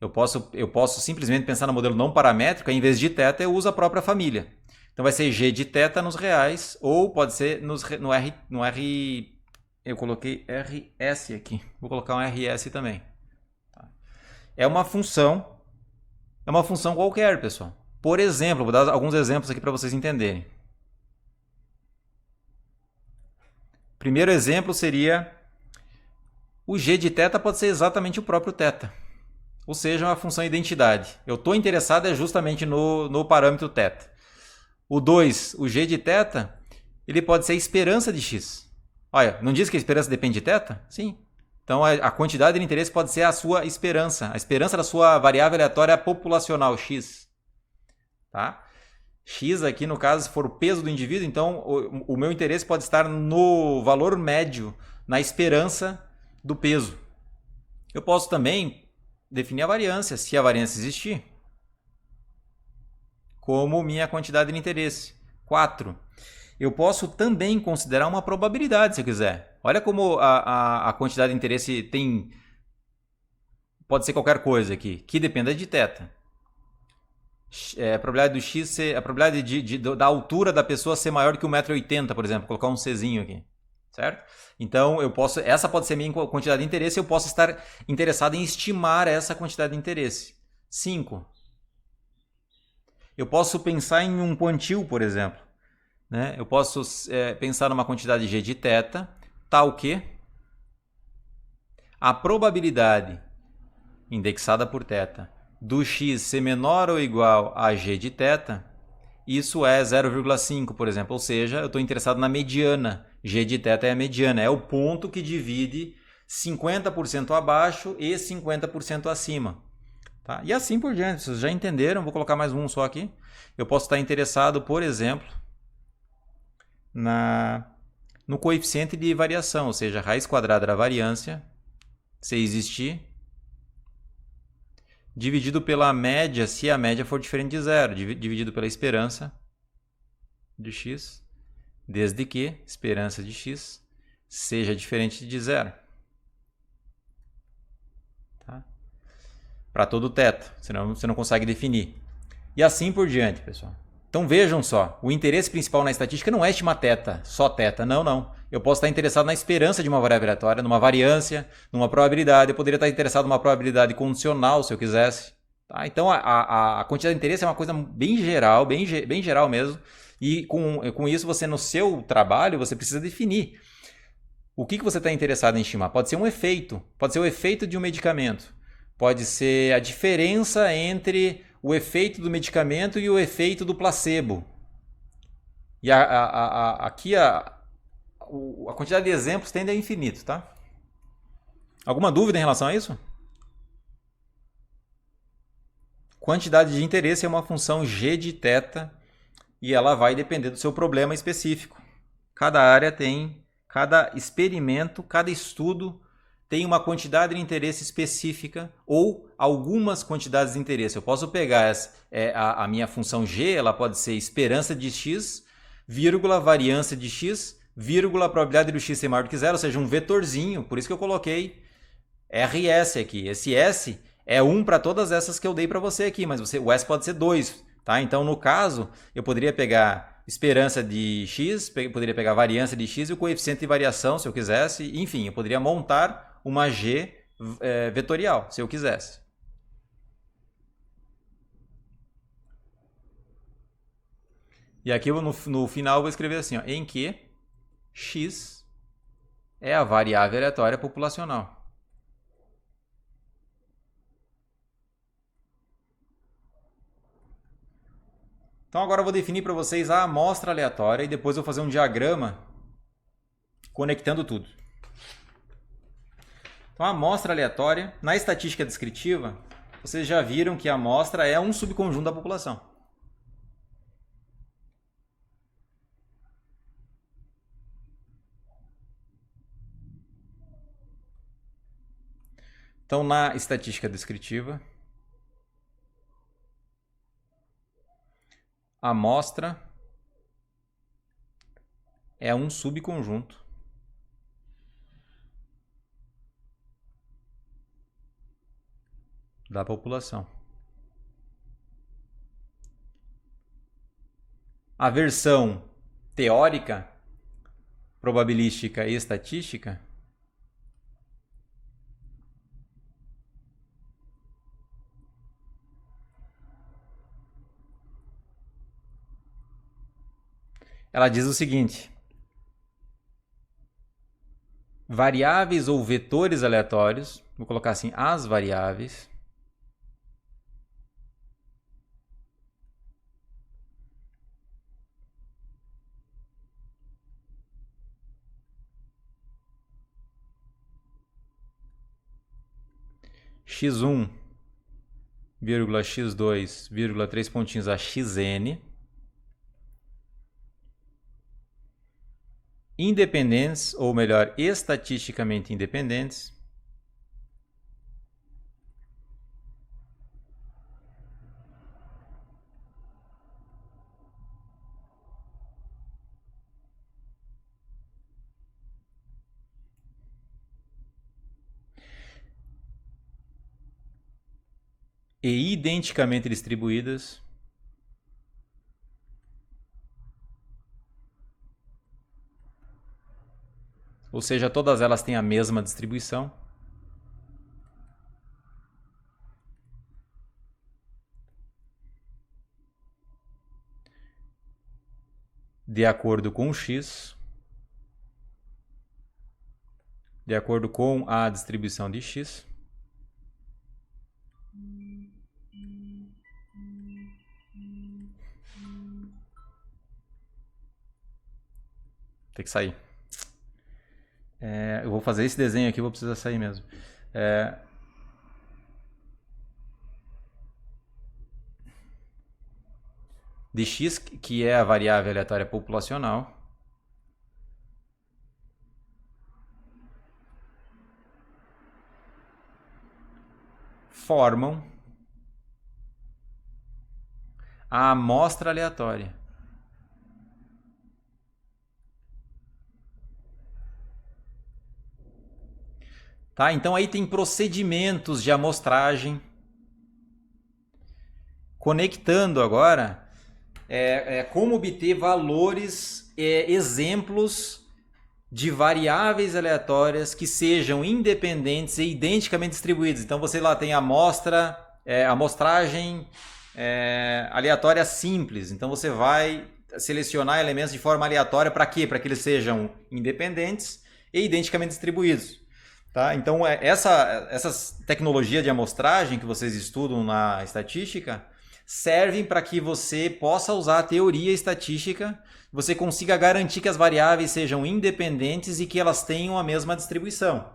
eu posso simplesmente pensar no modelo não paramétrico, em vez de θ eu uso a própria família. Então vai ser g de θ nos reais, ou pode ser no R. Eu coloquei RS aqui. Vou colocar um RS também. É uma função qualquer, pessoal. Por exemplo, vou dar alguns exemplos aqui para vocês entenderem. Primeiro exemplo seria o g de θ pode ser exatamente o próprio θ. Ou seja, uma função identidade. Eu estou interessado justamente no parâmetro θ. O 2, o g de θ, ele pode ser a esperança de x. Olha, não diz que a esperança depende de θ? Sim. Então a quantidade de interesse pode ser a sua esperança. A esperança da sua variável aleatória populacional, x. Tá? X aqui, no caso, se for o peso do indivíduo, então o meu interesse pode estar no valor médio, na esperança do peso. Eu posso também definir a variância, se a variância existir, como minha quantidade de interesse. 4. Eu posso também considerar uma probabilidade, se eu quiser. Olha como a quantidade de interesse pode ser qualquer coisa aqui, que dependa de θ. A probabilidade do x ser, a probabilidade da altura da pessoa ser maior que 1,80 m, por exemplo, colocar um Czinho aqui, certo? Então essa pode ser a minha quantidade de interesse, eu posso estar interessado em estimar essa quantidade de interesse. 5. Eu posso pensar em um quantil, por exemplo, né? Eu posso pensar numa quantidade g de θ, tal que a probabilidade indexada por θ do x ser menor ou igual a g de θ, isso é 0,5, por exemplo. Ou seja, eu estou interessado na mediana. G de θ é a mediana, é o ponto que divide 50% abaixo e 50% acima. Tá? E assim por diante, vocês já entenderam, vou colocar mais um só aqui. Eu posso estar interessado, por exemplo, no coeficiente de variação, ou seja, a raiz quadrada da variância, se existir, dividido pela média, se a média for diferente de zero, dividido pela esperança de x, desde que esperança de x seja diferente de zero. Tá? Para todo o θ, senão você não consegue definir. E assim por diante, pessoal. Então vejam só, o interesse principal na estatística não é estimar θ, só θ, não. Eu posso estar interessado na esperança de uma variável aleatória, numa variância, numa probabilidade. Eu poderia estar interessado numa probabilidade condicional, se eu quisesse. Tá? Então a quantidade de interesse é uma coisa bem geral, bem geral mesmo. E com isso, você no seu trabalho, você precisa definir o que você está interessado em estimar. Pode ser um efeito, pode ser o efeito de um medicamento. Pode ser a diferença entre o efeito do medicamento e o efeito do placebo. E aqui a quantidade de exemplos tende a infinito, tá? Alguma dúvida em relação a isso? Quantidade de interesse é uma função g de θ e ela vai depender do seu problema específico. Cada área tem, cada experimento, cada estudo tem uma quantidade de interesse específica ou algumas quantidades de interesse. Eu posso pegar a minha função g, ela pode ser esperança de x, vírgula, variância de x, vírgula, probabilidade do x ser maior do que zero, ou seja, um vetorzinho. Por isso que eu coloquei RS aqui. Esse S é 1 para todas essas que eu dei para você aqui, mas o S pode ser 2. Tá? Então, no caso, eu poderia pegar esperança de x, poderia pegar variância de x e o coeficiente de variação, se eu quisesse. Enfim, eu poderia montar uma G vetorial, se eu quisesse. E aqui no final eu vou escrever assim, ó, em que x é a variável aleatória populacional. Então agora eu vou definir para vocês a amostra aleatória e depois eu vou fazer um diagrama conectando tudo. Então, a amostra aleatória, na estatística descritiva, vocês já viram que a amostra é um subconjunto da população. Então, na estatística descritiva, a amostra é um subconjunto da população. A versão teórica, probabilística e estatística ela diz o seguinte: variáveis ou vetores aleatórios, vou colocar assim, as variáveis x1, x2, 3 pontinhos a xn, independentes, ou melhor, estatisticamente independentes, e identicamente distribuídas ou seja, todas elas têm a mesma distribuição, de acordo com o x, de acordo com a distribuição de x, tem que sair. Eu vou fazer esse desenho aqui, vou precisar sair mesmo. De x, que é a variável aleatória populacional, formam a amostra aleatória. Tá? Então aí tem procedimentos de amostragem. Conectando agora como obter valores, exemplos de variáveis aleatórias que sejam independentes e identicamente distribuídas. Então você lá tem a amostragem aleatória simples. Então você vai selecionar elementos de forma aleatória para quê? Para que eles sejam independentes e identicamente distribuídos. Tá? Então essas tecnologias de amostragem que vocês estudam na estatística servem para que você possa usar a teoria estatística, você consiga garantir que as variáveis sejam independentes e que elas tenham a mesma distribuição.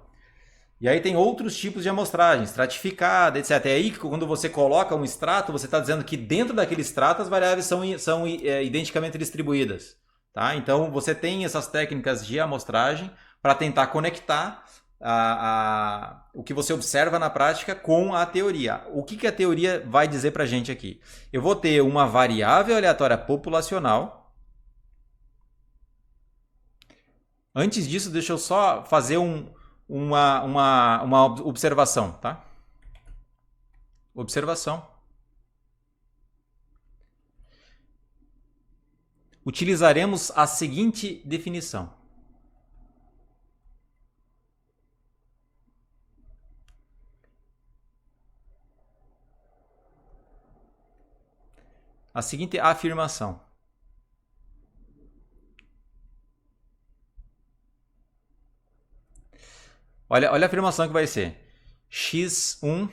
E aí tem outros tipos de amostragem, estratificada, etc. É aí que quando você coloca um extrato, você está dizendo que dentro daquele extrato as variáveis são identicamente distribuídas. Tá? Então você tem essas técnicas de amostragem para tentar conectar o que você observa na prática com a teoria. O que a teoria vai dizer para a gente aqui? Eu vou ter uma variável aleatória populacional. Antes disso, deixa eu só fazer uma observação. Tá? Observação. Utilizaremos a seguinte definição. A seguinte afirmação. Olha a afirmação que vai ser. x1,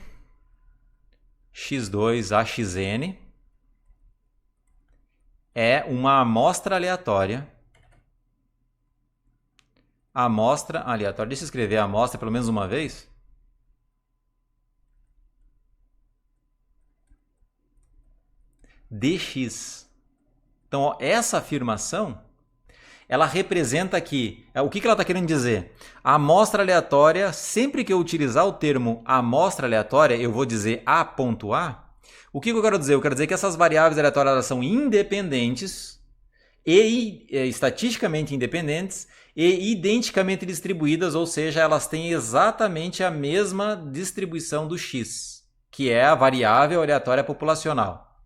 x2 a xn é uma amostra aleatória amostra aleatória. Deixa eu escrever a amostra pelo menos uma vez. Dx. Então, ó, essa afirmação, ela representa que... O que ela está querendo dizer? A amostra aleatória, sempre que eu utilizar o termo amostra aleatória, eu vou dizer A.A. O que eu quero dizer? Eu quero dizer que essas variáveis aleatórias elas são independentes e estatisticamente independentes e identicamente distribuídas, ou seja, elas têm exatamente a mesma distribuição do x, que é a variável aleatória populacional.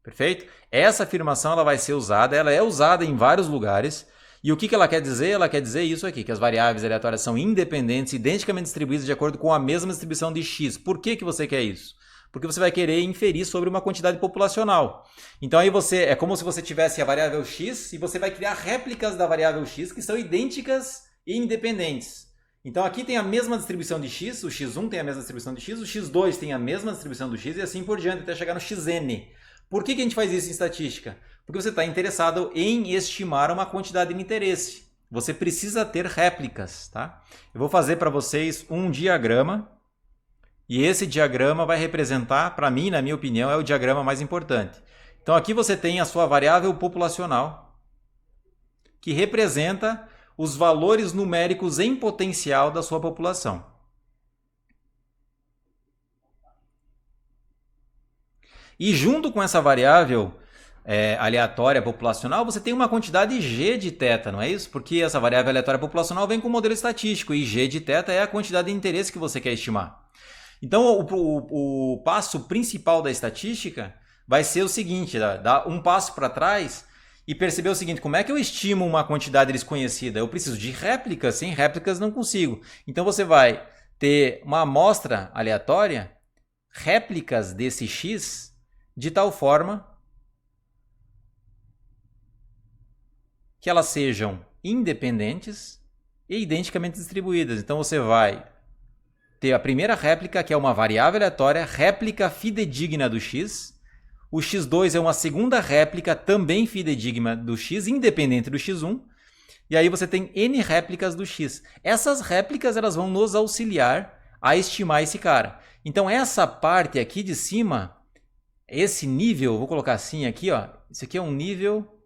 Perfeito? Essa afirmação ela vai ser usada, ela é usada em vários lugares. E o que ela quer dizer? Ela quer dizer isso aqui, que as variáveis aleatórias são independentes, identicamente distribuídas de acordo com a mesma distribuição de x. Por que você quer isso? Porque você vai querer inferir sobre uma quantidade populacional. Então aí é como se você tivesse a variável x e você vai criar réplicas da variável x que são idênticas e independentes. Então aqui tem a mesma distribuição de x, o x1 tem a mesma distribuição de x, o x2 tem a mesma distribuição do x e assim por diante, até chegar no xn. Por que a gente faz isso em estatística? Porque você está interessado em estimar uma quantidade de interesse. Você precisa ter réplicas, tá? Eu vou fazer para vocês um diagrama. E esse diagrama vai representar, para mim, na minha opinião, é o diagrama mais importante. Então aqui você tem a sua variável populacional, que representa os valores numéricos em potencial da sua população. E junto com essa variável aleatória populacional, você tem uma quantidade g de θ, não é isso? Porque essa variável aleatória populacional vem com o modelo estatístico e g de θ é a quantidade de interesse que você quer estimar. Então, o passo principal da estatística vai ser o seguinte, dar um passo para trás e perceber o seguinte, como é que eu estimo uma quantidade desconhecida? Eu preciso de réplicas, sem réplicas não consigo. Então, você vai ter uma amostra aleatória, réplicas desse x, de tal forma que elas sejam independentes e identicamente distribuídas. Então, você vai ter a primeira réplica, que é uma variável aleatória, réplica fidedigna do x. O x2 é uma segunda réplica, também fidedigna do x, independente do x1. E aí você tem n réplicas do x. Essas réplicas elas vão nos auxiliar a estimar esse cara. Então essa parte aqui de cima, esse nível, vou colocar assim aqui, ó, isso aqui é um nível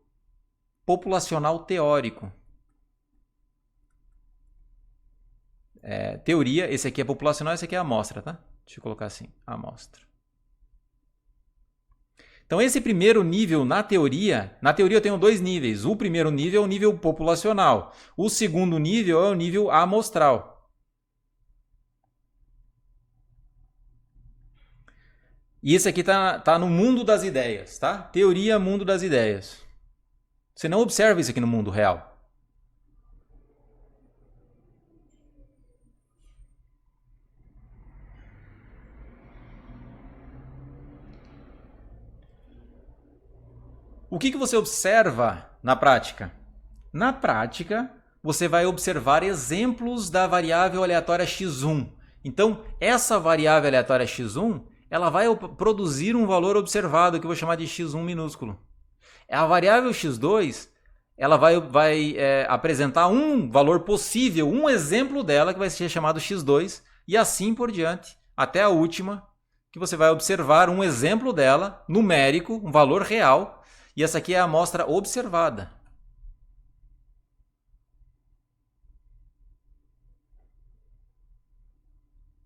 populacional teórico. Teoria, esse aqui é populacional, esse aqui é amostra, tá? Deixa eu colocar assim, amostra. Então esse primeiro nível na teoria eu tenho dois níveis. O primeiro nível é o nível populacional. O segundo nível é o nível amostral. E esse aqui tá no mundo das ideias, tá? Teoria, mundo das ideias. Você não observa isso aqui no mundo real. O que você observa na prática? Na prática, você vai observar exemplos da variável aleatória x1. Então, essa variável aleatória x1, ela vai produzir um valor observado, que eu vou chamar de x1 minúsculo. A variável x2, ela vai apresentar um valor possível, um exemplo dela, que vai ser chamado x2, e assim por diante, até a última, que você vai observar um exemplo dela, numérico, um valor real, e essa aqui é a amostra observada.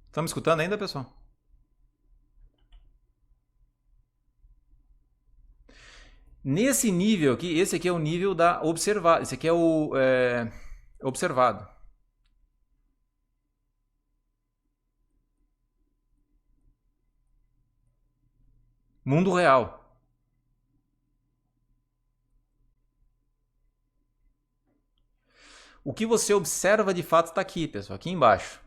Estão me escutando ainda, pessoal? Nesse nível aqui, esse aqui é o nível da observada. Esse aqui é o observado. Mundo real. O que você observa de fato está aqui, pessoal, aqui embaixo.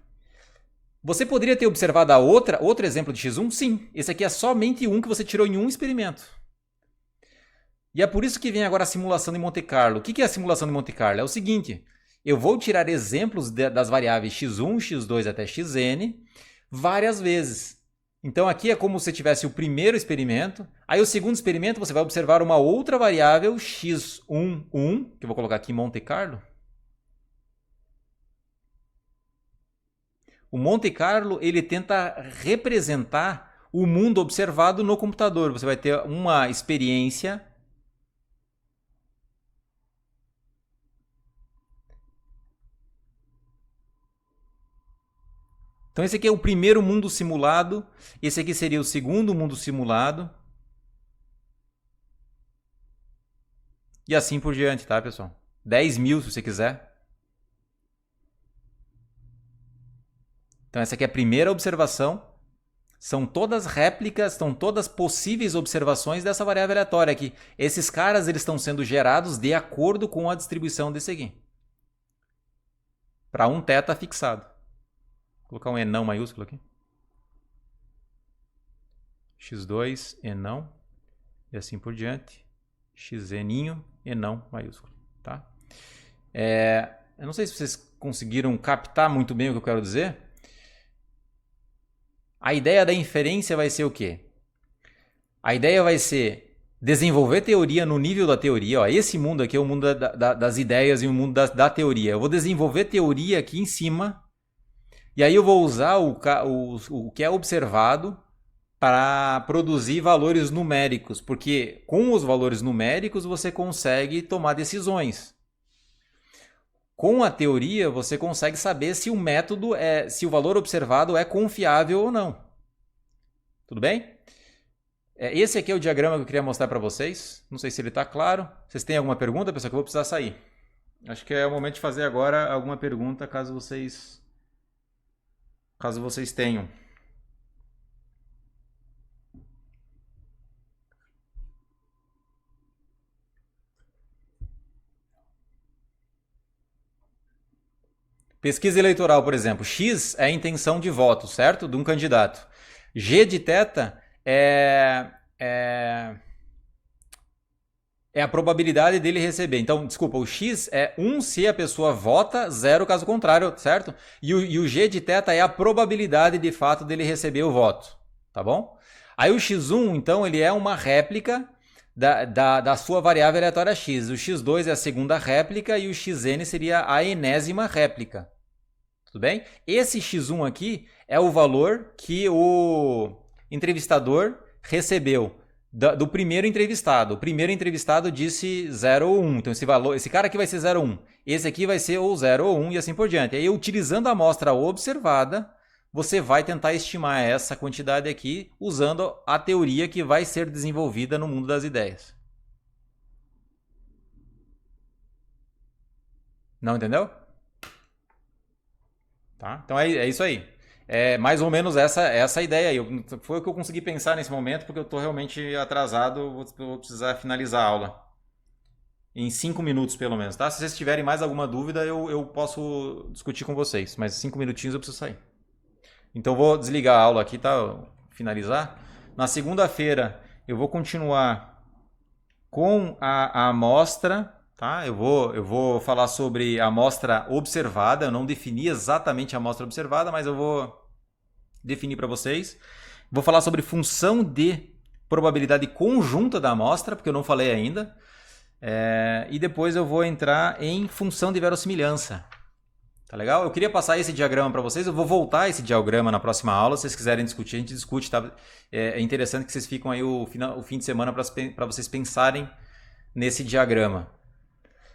Você poderia ter observado outro exemplo de x1? Sim, esse aqui é somente um que você tirou em um experimento. E é por isso que vem agora a simulação de Monte Carlo. O que é a simulação de Monte Carlo? É o seguinte, eu vou tirar exemplos das variáveis x1, x2 até xn várias vezes. Então aqui é como se tivesse o primeiro experimento, aí o segundo experimento você vai observar uma outra variável x11, que eu vou colocar aqui Monte Carlo. O Monte Carlo, ele tenta representar o mundo observado no computador. Você vai ter uma experiência. Então esse aqui é o primeiro mundo simulado. Esse aqui seria o segundo mundo simulado. E assim por diante, tá, pessoal? 10 mil, se você quiser. Então essa aqui é a primeira observação. São todas réplicas, são todas possíveis observações dessa variável aleatória aqui. Esses caras eles estão sendo gerados de acordo com a distribuição desse aqui. Para um θ fixado. Vou colocar um enão maiúsculo aqui. x2, enão. E assim por diante. xninho, enão maiúsculo. Tá? Eu não sei se vocês conseguiram captar muito bem o que eu quero dizer. A ideia da inferência vai ser o quê? A ideia vai ser desenvolver teoria no nível da teoria. Ó, esse mundo aqui é o mundo das ideias e o mundo da teoria. Eu vou desenvolver teoria aqui em cima. E aí eu vou usar o que é observado para produzir valores numéricos. Porque com os valores numéricos você consegue tomar decisões. Com a teoria, você consegue saber se o método se o valor observado é confiável ou não. Tudo bem? Esse aqui é o diagrama que eu queria mostrar para vocês. Não sei se ele está claro. Vocês têm alguma pergunta, pessoal, que eu vou precisar sair. Acho que é o momento de fazer agora alguma pergunta, caso vocês tenham. Pesquisa eleitoral, por exemplo. X é a intenção de voto, certo? De um candidato. G de θ é a probabilidade dele receber. Então, desculpa, o X é 1 se a pessoa vota, 0 caso contrário, certo? E o G de θ é a probabilidade de fato dele receber o voto, tá bom? Aí o X1, então, ele é uma réplica da sua variável aleatória x. O x2 é a segunda réplica e o xn seria a enésima réplica. Tudo bem? Esse x1 aqui é o valor que o entrevistador recebeu do primeiro entrevistado. O primeiro entrevistado disse 0 ou 1. Então esse cara aqui vai ser 0 ou 1. Esse aqui vai ser ou 0 ou 1 e assim por diante. Aí utilizando a amostra observada, você vai tentar estimar essa quantidade aqui usando a teoria que vai ser desenvolvida no mundo das ideias. Não entendeu? Tá? Então é isso aí. É mais ou menos essa ideia aí. Foi o que eu consegui pensar nesse momento, porque eu estou realmente atrasado, vou precisar finalizar a aula. Em 5 minutos, pelo menos. Tá? Se vocês tiverem mais alguma dúvida, eu posso discutir com vocês. Mas 5 minutinhos eu preciso sair. Então vou desligar a aula aqui, tá? Finalizar. Na segunda-feira eu vou continuar com a amostra, tá? Eu vou falar sobre a amostra observada. Eu não defini exatamente a amostra observada, mas eu vou definir para vocês. Vou falar sobre função de probabilidade conjunta da amostra, porque eu não falei ainda. E depois eu vou entrar em função de verossimilhança. Tá legal? Eu queria passar esse diagrama para vocês. Eu vou voltar esse diagrama na próxima aula. Se vocês quiserem discutir, a gente discute. Tá? É interessante que vocês ficam aí o fim de semana para vocês pensarem nesse diagrama.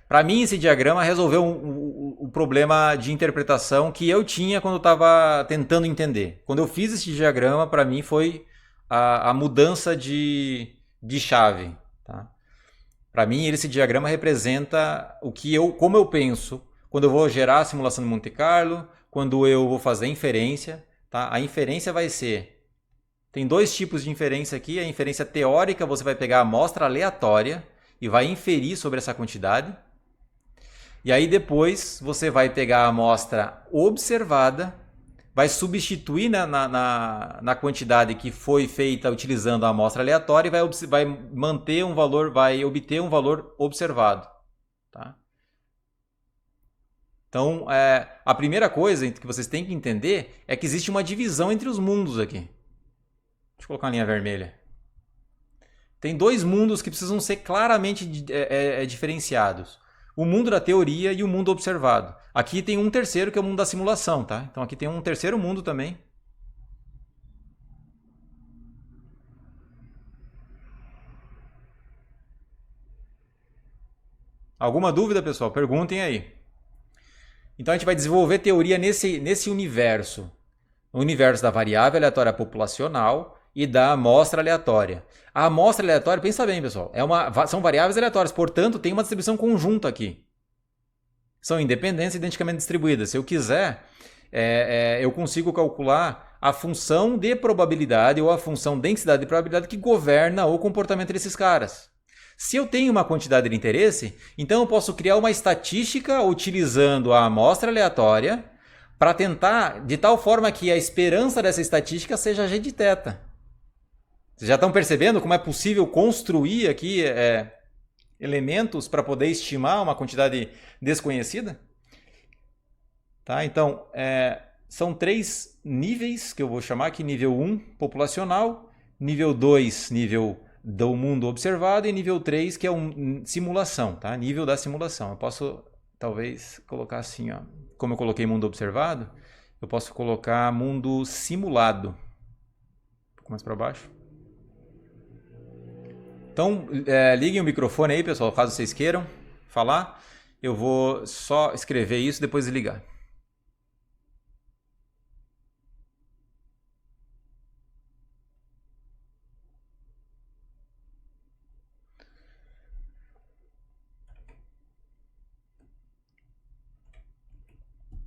Para mim, esse diagrama resolveu o problema de interpretação que eu tinha quando eu estava tentando entender. Quando eu fiz esse diagrama, para mim foi a mudança de chave. Tá? Para mim, esse diagrama representa como eu penso quando eu vou gerar a simulação de Monte Carlo, quando eu vou fazer inferência. Tá? A inferência vai ser... Tem dois tipos de inferência aqui. A inferência teórica, você vai pegar a amostra aleatória e vai inferir sobre essa quantidade. E aí depois você vai pegar a amostra observada, vai substituir na quantidade que foi feita utilizando a amostra aleatória e vai manter um valor, vai obter um valor observado. Tá? Então, a primeira coisa que vocês têm que entender é que existe uma divisão entre os mundos aqui. Deixa eu colocar uma linha vermelha. Tem dois mundos que precisam ser claramente diferenciados. o mundo da teoria e o mundo observado. Aqui tem um terceiro que é o mundo da simulação, tá? Então aqui tem um terceiro mundo também. Alguma dúvida, pessoal? Perguntem aí. Então a gente vai desenvolver teoria nesse universo. O universo da variável aleatória populacional e da amostra aleatória. A amostra aleatória, pensa bem, pessoal, são variáveis aleatórias, portanto tem uma distribuição conjunta aqui. São independentes e identicamente distribuídas. Se eu quiser, eu consigo calcular a função de probabilidade ou a função densidade de probabilidade que governa o comportamento desses caras. Se eu tenho uma quantidade de interesse, então eu posso criar uma estatística utilizando a amostra aleatória para tentar, de tal forma que a esperança dessa estatística seja g de θ. Vocês já estão percebendo como é possível construir aqui elementos para poder estimar uma quantidade desconhecida? Tá? Então, são 3 níveis que eu vou chamar aqui. Nível 1, populacional. Nível 2, nível do mundo observado. E nível 3, que é simulação. Tá? Nível da simulação. Eu posso, talvez, colocar assim, ó. Como eu coloquei mundo observado, eu posso colocar mundo simulado. Um pouco mais para baixo. Então, liguem o microfone aí, pessoal, caso vocês queiram falar. Eu vou só escrever isso e depois desligar.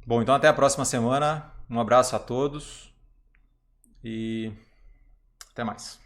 Bom, então até a próxima semana. Um abraço a todos e até mais.